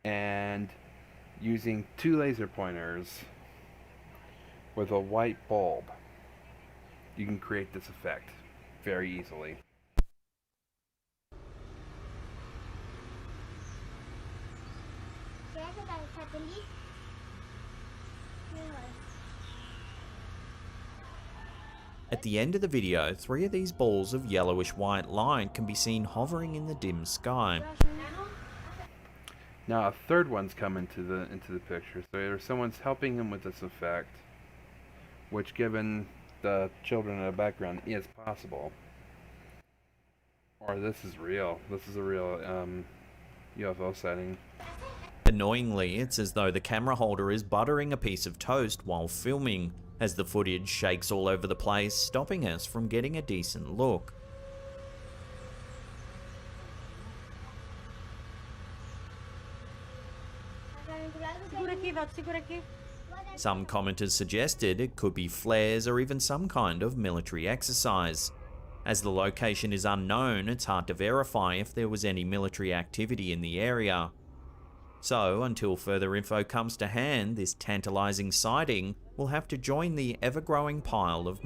and using 2 laser pointers with a white bulb, you can create this effect very easily.
At the end of the video, 3 of these balls of yellowish white light can be seen hovering in the dim sky.
Now a third one's come into the picture, so either someone's helping him with this effect, which given the children in the background is possible, or this is real. This is a real UFO sighting.
Annoyingly, it's as though the camera holder is buttering a piece of toast while filming, as the footage shakes all over the place, stopping us from getting a decent look. Some commenters suggested it could be flares or even some kind of military exercise. As the location is unknown, it's hard to verify if there was any military activity in the area. So, until further info comes to hand, this tantalizing sighting will have to join the ever-growing pile of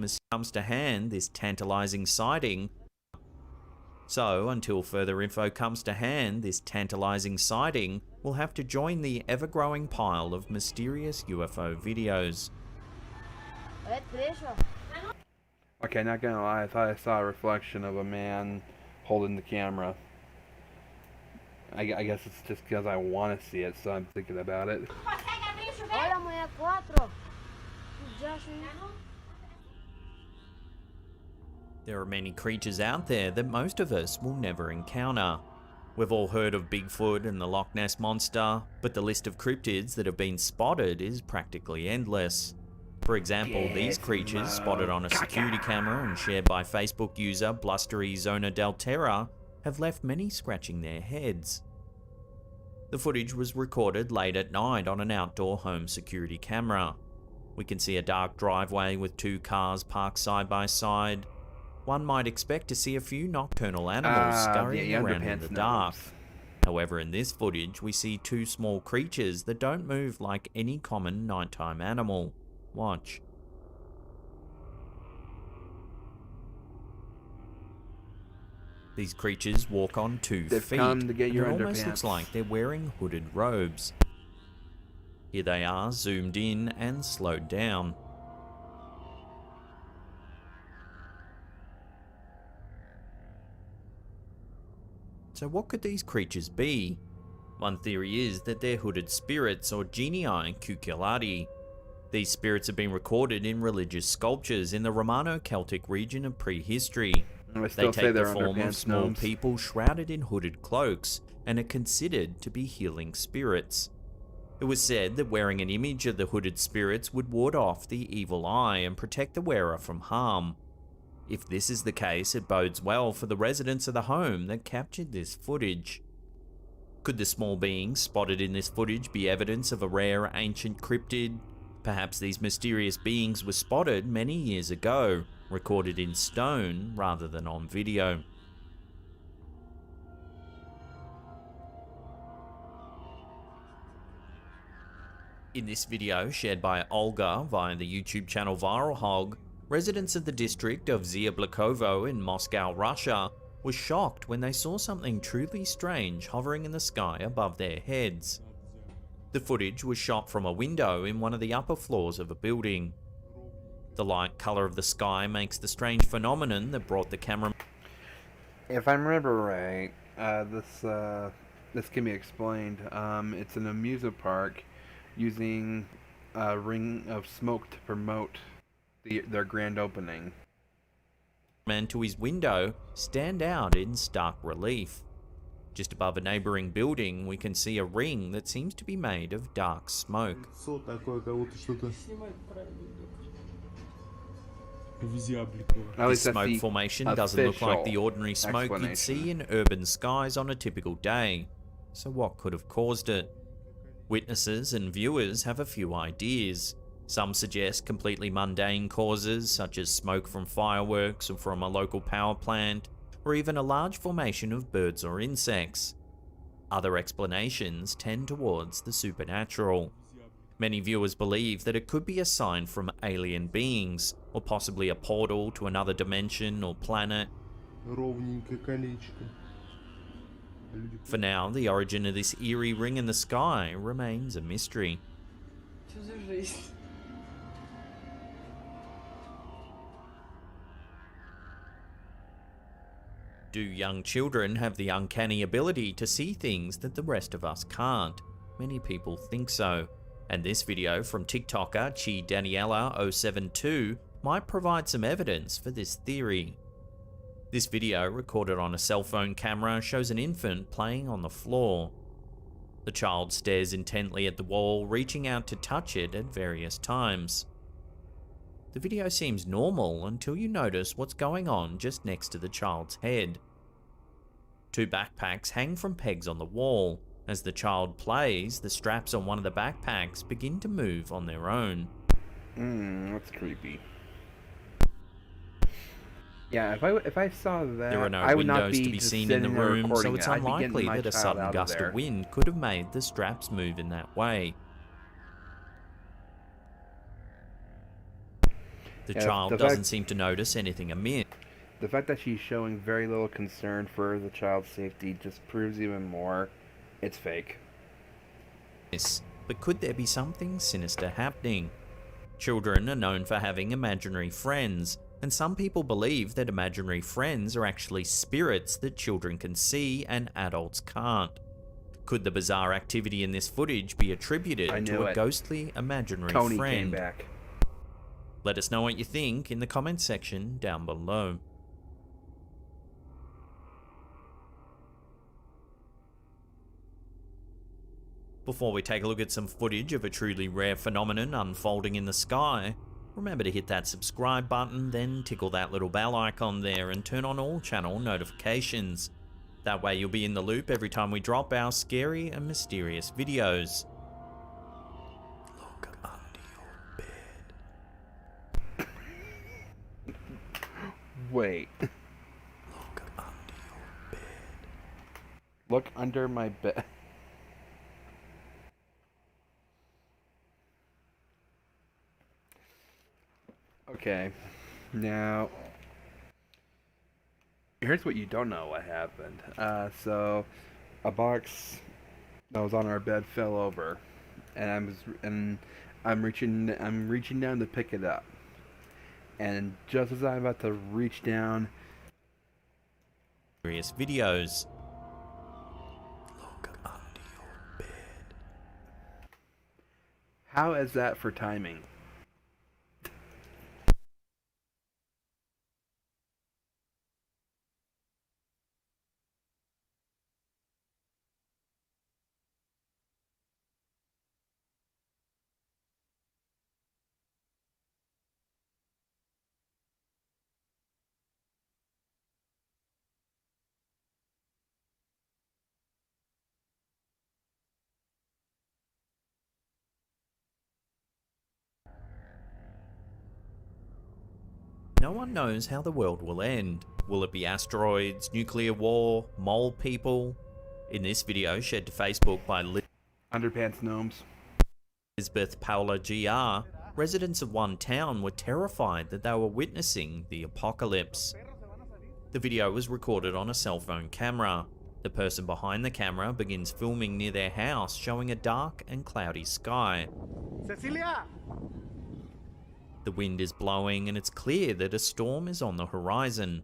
So, until further info comes to hand, this tantalizing sighting will have to join the ever-growing pile of mysterious UFO videos.
Okay, not gonna lie, I thought I saw a reflection of a man holding the camera. I guess it's just because I want to see it, so I'm thinking about it.
There are many creatures out there that most of us will never encounter. We've all heard of Bigfoot and the Loch Ness Monster, but the list of cryptids that have been spotted is practically endless. For example, these creatures spotted on a security camera and shared by Facebook user Blustery Zona Del Terra have left many scratching their heads. The footage was recorded late at night on an outdoor home security camera. We can see a dark driveway with two cars parked side by side. One might expect to see a few nocturnal animals scurrying around in the dark. However, in this footage, we see two small creatures that don't move like any common nighttime animal. Watch. These creatures walk on 2
They've
feet,
come to get
and
your
it almost
underpants.
looks like they're wearing hooded robes. Here they are, zoomed in and slowed down. So what could these creatures be? One theory is that they're hooded spirits or genii cuculati. These spirits have been recorded in religious sculptures in the Romano-Celtic region of prehistory. They take the form of small people shrouded in hooded cloaks and are considered to be healing spirits. It was said that wearing an image of the hooded spirits would ward off the evil eye and protect the wearer from harm. If this is the case, it bodes well for the residents of the home that captured this footage. Could the small beings spotted in this footage be evidence of a rare ancient cryptid? Perhaps these mysterious beings were spotted many years ago, recorded in stone rather than on video. In this video, shared by Olga via the YouTube channel Viral Hog, residents of the district of Ziablakovo in Moscow, Russia, were shocked when they saw something truly strange hovering in the sky above their heads. The footage was shot from a window in one of the upper floors of a building. The light color of the sky makes the strange phenomenon that brought the camera.
If I remember right, this can be explained. It's an amusement park using a ring of smoke to promote their grand opening.
Man to his window stand out in stark relief. Just above a neighboring building, we can see a ring that seems to be made of dark smoke. This smoke formation doesn't look like the ordinary smoke you'd see in urban skies on a typical day. So what could have caused it? Witnesses and viewers have a few ideas. Some suggest completely mundane causes, such as smoke from fireworks or from a local power plant, or even a large formation of birds or insects. Other explanations tend towards the supernatural. Many viewers believe that it could be a sign from alien beings, or possibly a portal to another dimension or planet. For now, the origin of this eerie ring in the sky remains a mystery. Do young children have the uncanny ability to see things that the rest of us can't? Many people think so, and this video from TikToker Chi Daniela072 might provide some evidence for this theory. This video, recorded on a cell phone camera, shows an infant playing on the floor. The child stares intently at the wall, reaching out to touch it at various times. The video seems normal until you notice what's going on just next to the child's head. Two backpacks hang from pegs on the wall. As the child plays, the straps on one of the backpacks begin to move on their own.
That's creepy. Yeah, if I saw
There are
that,
no
I would not
windows to
be
be
just
seen in the
sitting there
room, so
recording
it's
it. I'd be getting
unlikely
my
that a
child
sudden
out of
gust
there.
of wind could have made the straps move in that way. The
Yeah,
child doesn't seem to notice anything amiss.
The fact that she's showing very little concern for the child's safety just proves even more it's fake.
But could there be something sinister happening? Children are known for having imaginary friends, and some people believe that imaginary friends are actually spirits that children can see and adults can't. Could the bizarre activity in this footage be attributed to a ghostly imaginary
Tony
friend?
came back.
Let us know what you think in the comments section down below. Before we take a look at some footage of a truly rare phenomenon unfolding in the sky, remember to hit that subscribe button, then tickle that little bell icon there and turn on all channel notifications. That way you'll be in the loop every time we drop our scary and mysterious videos. Look under your bed.
Wait.
Look under your bed.
Look under my bed. Okay, now here's what you don't know what happened. So a box that was on our bed fell over, and I'm reaching down to pick it up, and just as I'm about to reach down,
Various videos. Look under your bed.
how is that for timing?
No one knows how the world will end. Will it be asteroids, nuclear war, mole people? In this video shared to Facebook by
Underpants gnomes.
Elizabeth Paula GR, residents of one town were terrified that they were witnessing the apocalypse. The video was recorded on a cell phone camera. The person behind the camera begins filming near their house, showing a dark and cloudy sky.
Cecilia!
The wind is blowing and it's clear that a storm is on the horizon.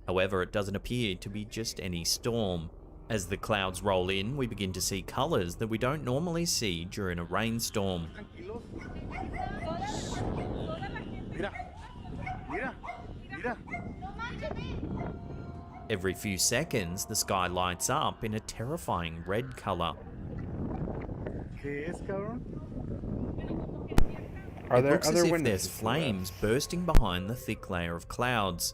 However, it doesn't appear to be just any storm. As the clouds roll in, we begin to see colours that we don't normally see during a rainstorm.
Mira, mira, mira.
Every few seconds, the sky lights up in a terrifying red colour.
¿Qué es, cabrón?
It looks as if there's flames bursting behind the thick layer of clouds.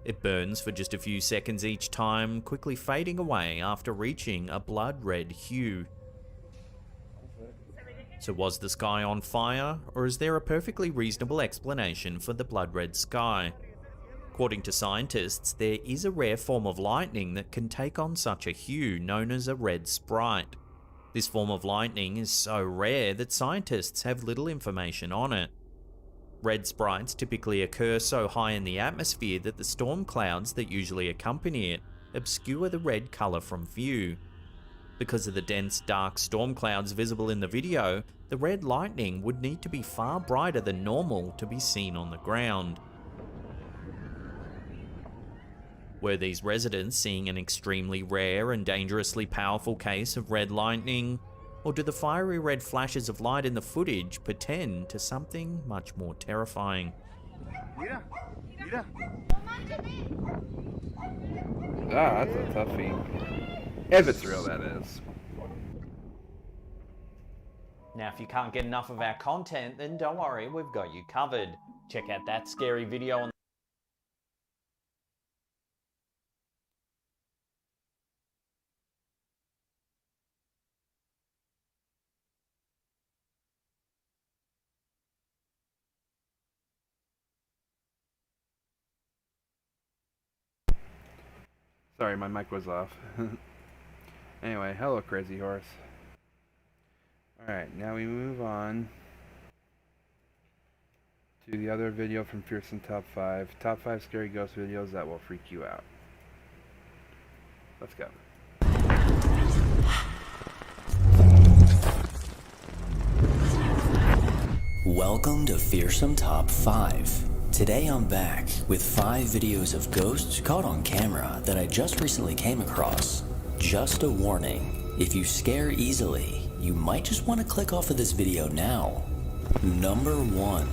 It burns for just a few seconds each time, quickly fading away after reaching a blood red hue. So was the sky on fire, or is there a perfectly reasonable explanation for the blood red sky? According to scientists, there is a rare form of lightning that can take on such a hue, known as a red sprite. This form of lightning is so rare that scientists have little information on it. Red sprites typically occur so high in the atmosphere that the storm clouds that usually accompany it obscure the red colour from view. Because of the dense, dark storm clouds visible in the video, the red lightning would need to be far brighter than normal to be seen on the ground. Were these residents seeing an extremely rare and dangerously powerful case of red lightning? Or do the fiery red flashes of light in the footage portend to something much more terrifying?
Mira, mira.
Ah, that's a toughie. If it's real, that is.
Now, if you can't get enough of our content, then don't worry, we've got you covered. Check out that scary video on
Sorry, my mic was off. Anyway, hello Crazy Horse. Alright, now we move on to the other video from Fearsome Top 5. Top 5 scary ghost videos that will freak you out. Let's go.
Welcome to Fearsome Top 5. Today I'm back with 5 videos of ghosts caught on camera that I just recently came across. Just a warning, if you scare easily, you might just want to click off of this video now. Number 1.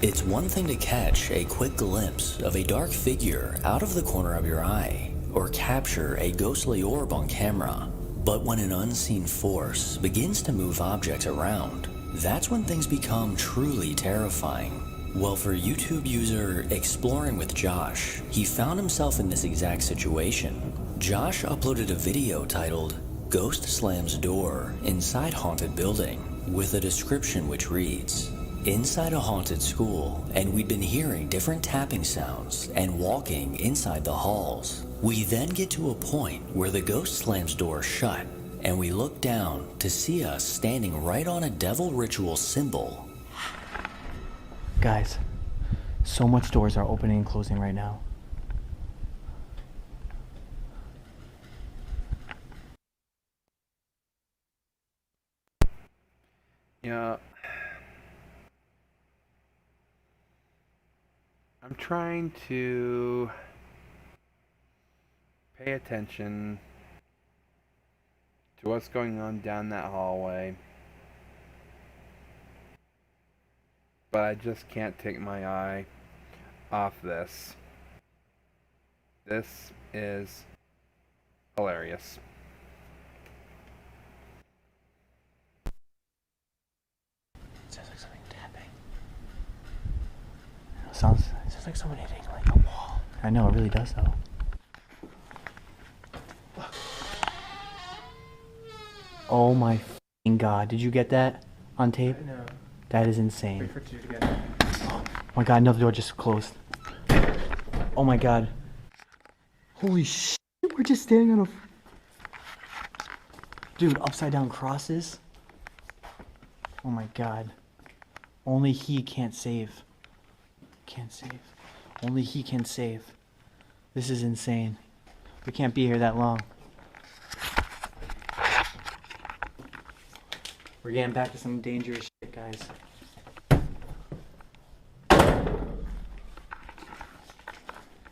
It's one thing to catch a quick glimpse of a dark figure out of the corner of your eye, or capture a ghostly orb on camera. But when an unseen force begins to move objects around, that's when things become truly terrifying. Well, for YouTube user Exploring with Josh, he found himself in this exact situation. Josh uploaded a video titled Ghost Slams Door Inside Haunted Building, with a description which reads, inside a haunted school, and we'd been hearing different tapping sounds and walking inside the halls. We then get to a point where the ghost slams door shut, and we look down to see us standing right on a devil ritual symbol.
Guys, so much doors are opening and closing right now.
Yeah. I'm trying to pay attention to what's going on down that hallway, but I just can't take my eye off this. This is hilarious.
Sounds like something tapping. It sounds like someone hitting like a wall. I know, it really does though. Oh my f***ing god, did you get that on tape?
No.
That is insane.
Wait for two to get it.
Oh my god, another door just closed. Oh my god. Holy shit, we're just standing on a... Dude, upside down crosses? Oh my god. Only he can't save. Can't save. Only he can save. This is insane. We can't be here that long. We're getting back to some dangerous shit, guys.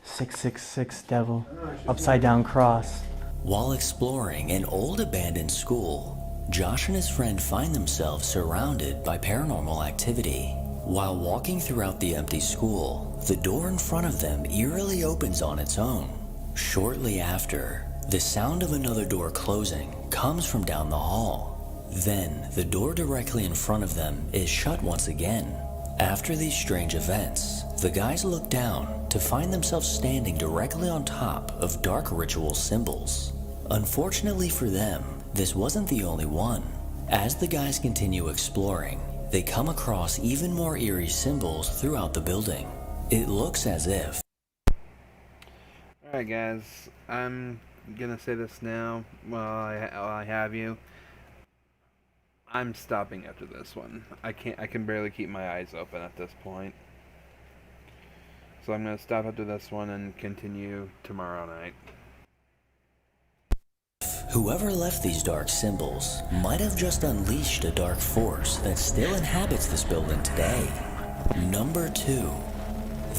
"666 devil. Upside down cross."
While exploring an old abandoned school, Josh and his friend find themselves surrounded by paranormal activity. While walking throughout the empty school, the door in front of them eerily opens on its own. Shortly after, the sound of another door closing comes from down the hall. Then, the door directly in front of them is shut once again. After these strange events, the guys look down to find themselves standing directly on top of dark ritual symbols. Unfortunately for them, this wasn't the only one. As the guys continue exploring, they come across even more eerie symbols throughout the building. It looks as if...
Alright guys, I'm gonna say this now while I have you. I'm stopping after this one. I can barely keep my eyes open at this point. So I'm gonna stop after this one and continue tomorrow night.
Whoever left these dark symbols might have just unleashed a dark force that still inhabits this building today. Number 2.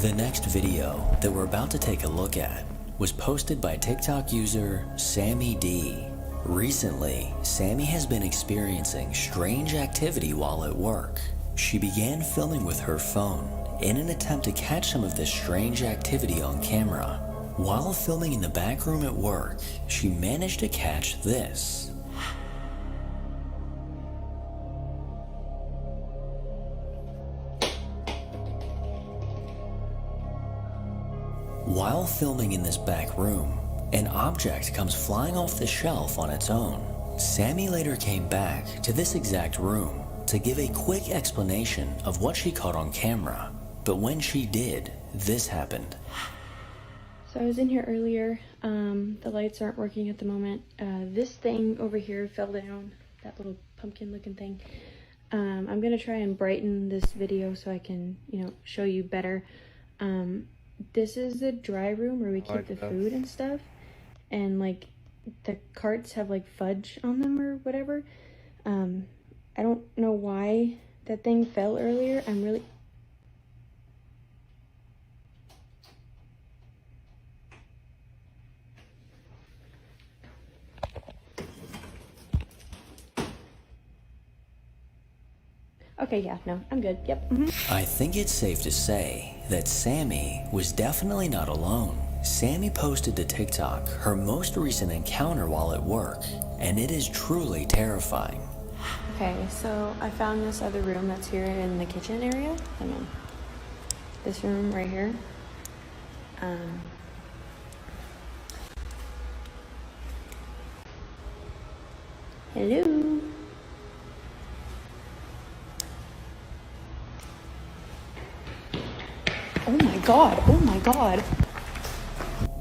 The next video that we're about to take a look at was posted by TikTok user Sammy D. Recently, Sammy has been experiencing strange activity while at work. She began filming with her phone in an attempt to catch some of this strange activity on camera. While filming in the back room at work, she managed to catch this. While filming in this back room, an object comes flying off the shelf on its own. Sammy later came back to this exact room to give a quick explanation of what she caught on camera. But when she did, this happened.
So I was in here earlier. The lights aren't working at the moment. This thing over here fell down, that little pumpkin looking thing. I'm gonna try and brighten this video so I can, show you better. This is the dry room where we keep the food and stuff. And like the carts have like fudge on them or whatever. I don't know why that thing fell earlier. I'm really... Okay, yeah, no, I'm good. Yep.
I think it's safe to say that Sammy was definitely not alone. Sammy posted to TikTok her most recent encounter while at work, and it is truly terrifying.
Okay, so I found this other room that's here in the kitchen area. Hang on. This room right here. Hello? Oh my god, oh my god.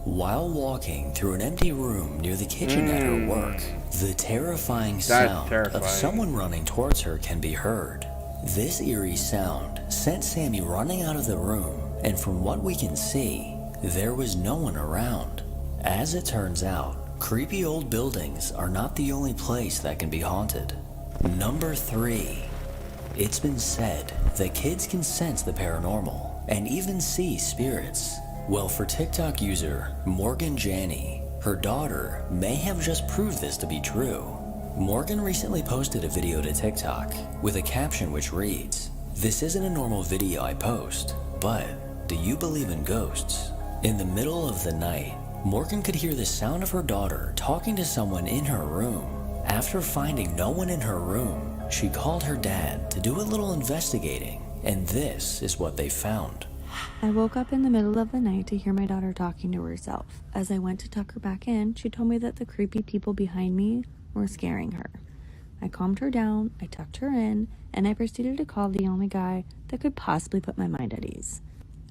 While walking through an empty room near the kitchen at her work, the terrifying sound of someone running towards her can be heard. This eerie sound sent Sammy running out of the room, and from what we can see, there was no one around. As it turns out, creepy old buildings are not the only place that can be haunted. Number 3. It's been said that kids can sense the paranormal and even see spirits. Well, for TikTok user Morgan Janney, her daughter may have just proved this to be true. Morgan recently posted a video to TikTok with a caption which reads, "This isn't a normal video I post, but do you believe in ghosts?" In the middle of the night, Morgan could hear the sound of her daughter talking to someone in her room. After finding no one in her room, she called her dad to do a little investigating, and this is what they found.
I woke up in the middle of the night to hear my daughter talking to herself. As I went to tuck her back in, she told me that the creepy people behind me were scaring her. I calmed her down, I tucked her in, and I proceeded to call the only guy that could possibly put my mind at ease.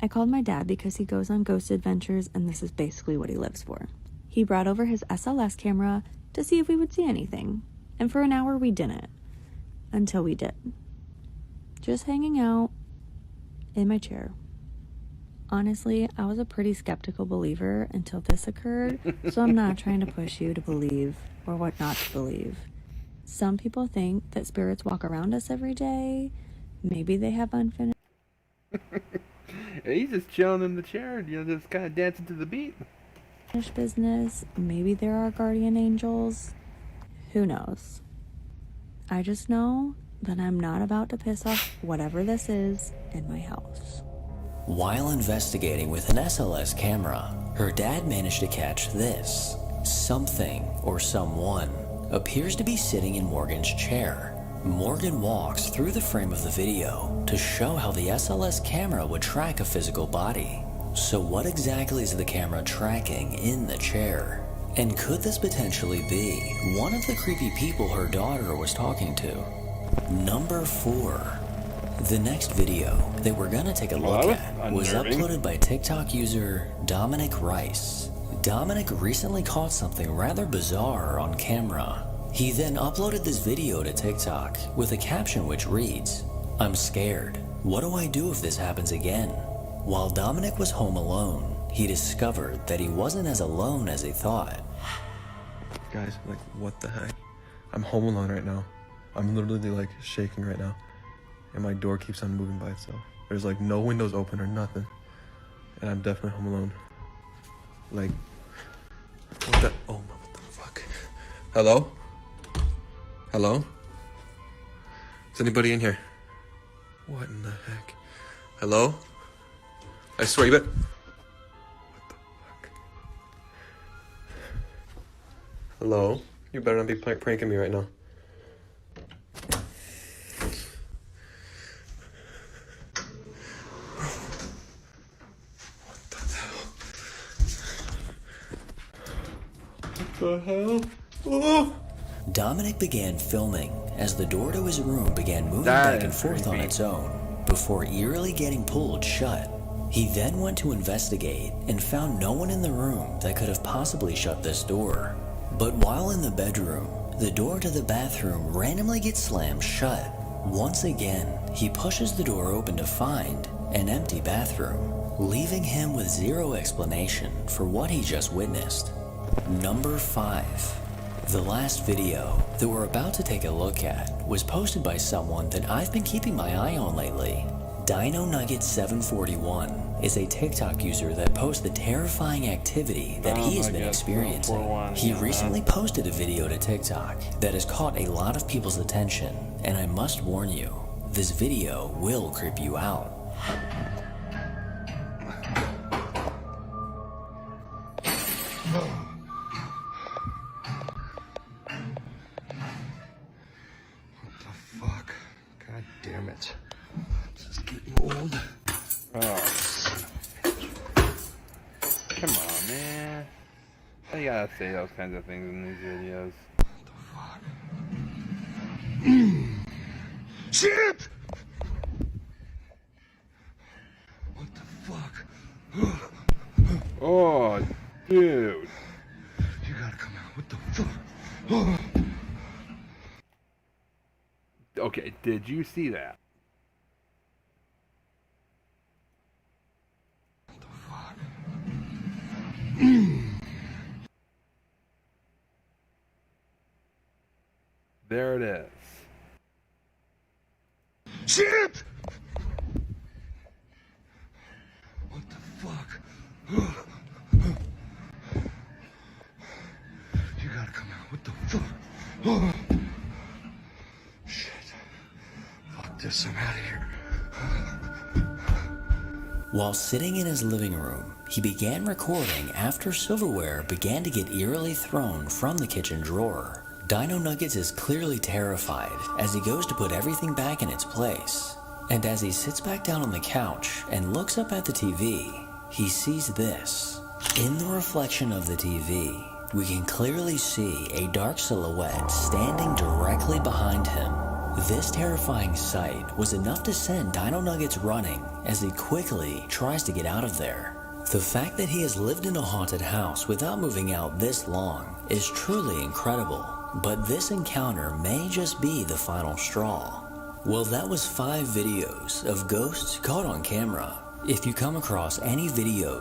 I called my dad because he goes on ghost adventures and this is basically what he lives for. He brought over his SLS camera to see if we would see anything, and for an hour we didn't. Until we did. Just hanging out in my chair. Honestly, I was a pretty skeptical believer until this occurred, so I'm not trying to push you to believe or what not to believe. Some people think that spirits walk around us every day. Maybe they have unfinished...
He's just chilling in the chair, just kind of dancing to the beat.
business. Maybe there are guardian angels. Who knows? I just know that I'm not about to piss off whatever this is in my house.
While investigating with an SLS camera, her dad managed to catch this. Something or someone appears to be sitting in Morgan's chair. Morgan walks through the frame of the video to show how the SLS camera would track a physical body. So what exactly is the camera tracking in the chair? And could this potentially be one of the creepy people her daughter was talking to? Number 4. The next video that we're gonna take a look at was uploaded by TikTok user Dominic Rice. Dominic recently caught something rather bizarre on camera. He then uploaded this video to TikTok with a caption which reads, "I'm scared. What do I do if this happens again?" While Dominic was home alone, he discovered that he wasn't as alone as he thought.
Guys, like, what the heck? I'm home alone right now. I'm literally like shaking right now. And my door keeps on moving by itself. There's like no windows open or nothing. And I'm definitely home alone. Like, what the, oh, what the fuck? Hello? Hello? Is anybody in here? What in the heck? Hello? I swear you bet. What the fuck? Hello? You better not be pranking me right now. What the hell? Oh!
Dominic began filming as the door to his room began moving back and forth on its own before eerily getting pulled shut. He then went to investigate and found no one in the room that could have possibly shut this door. But while in the bedroom, the door to the bathroom randomly gets slammed shut. Once again, he pushes the door open to find an empty bathroom, leaving him with zero explanation for what he just witnessed. Number 5. The last video that we're about to take a look at was posted by someone that I've been keeping my eye on lately. Dino Nugget 741 is a TikTok user that posts the terrifying activity that he has been experiencing. He recently posted a video to TikTok that has caught a lot of people's attention, and I must warn you, this video will creep you out.
Fuck. God damn it. This is getting old.
Oh. Come on, man. You gotta say those kinds of things in these videos.
Shit! What the fuck?
Oh, dude.
You gotta come out. What the fuck?
Okay, did you see that? There it is.
Shit! What the fuck? You gotta come out. What the fuck? Shit. Fuck this. I'm out of here.
While sitting in his living room, he began recording after silverware began to get eerily thrown from the kitchen drawer. Dino Nuggets is clearly terrified as he goes to put everything back in its place. And as he sits back down on the couch and looks up at the TV, he sees this. In the reflection of the TV, we can clearly see a dark silhouette standing directly behind him. This terrifying sight was enough to send Dino Nuggets running as he quickly tries to get out of there. The fact that he has lived in a haunted house without moving out this long is truly incredible, but this encounter may just be the final straw. Well, that was 5 videos of ghosts caught on camera. If you come across any videos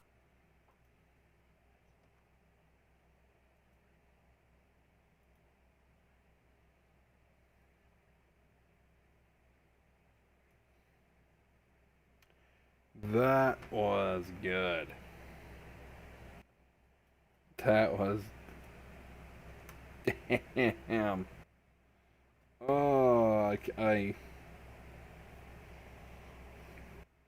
That was good. That was... Damn. Oh,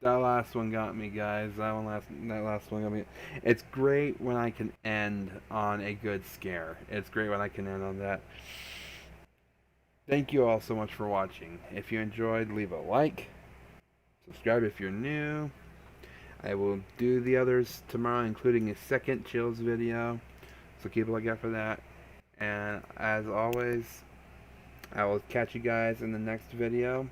that last one got me, guys. That last one got me. It's great when I can end on a good scare. It's great when I can end on that. Thank you all so much for watching. If you enjoyed, leave a like. Subscribe if you're new. I will do the others tomorrow, including a second Chills video. So keep a lookout for that. And as always, I will catch you guys in the next video.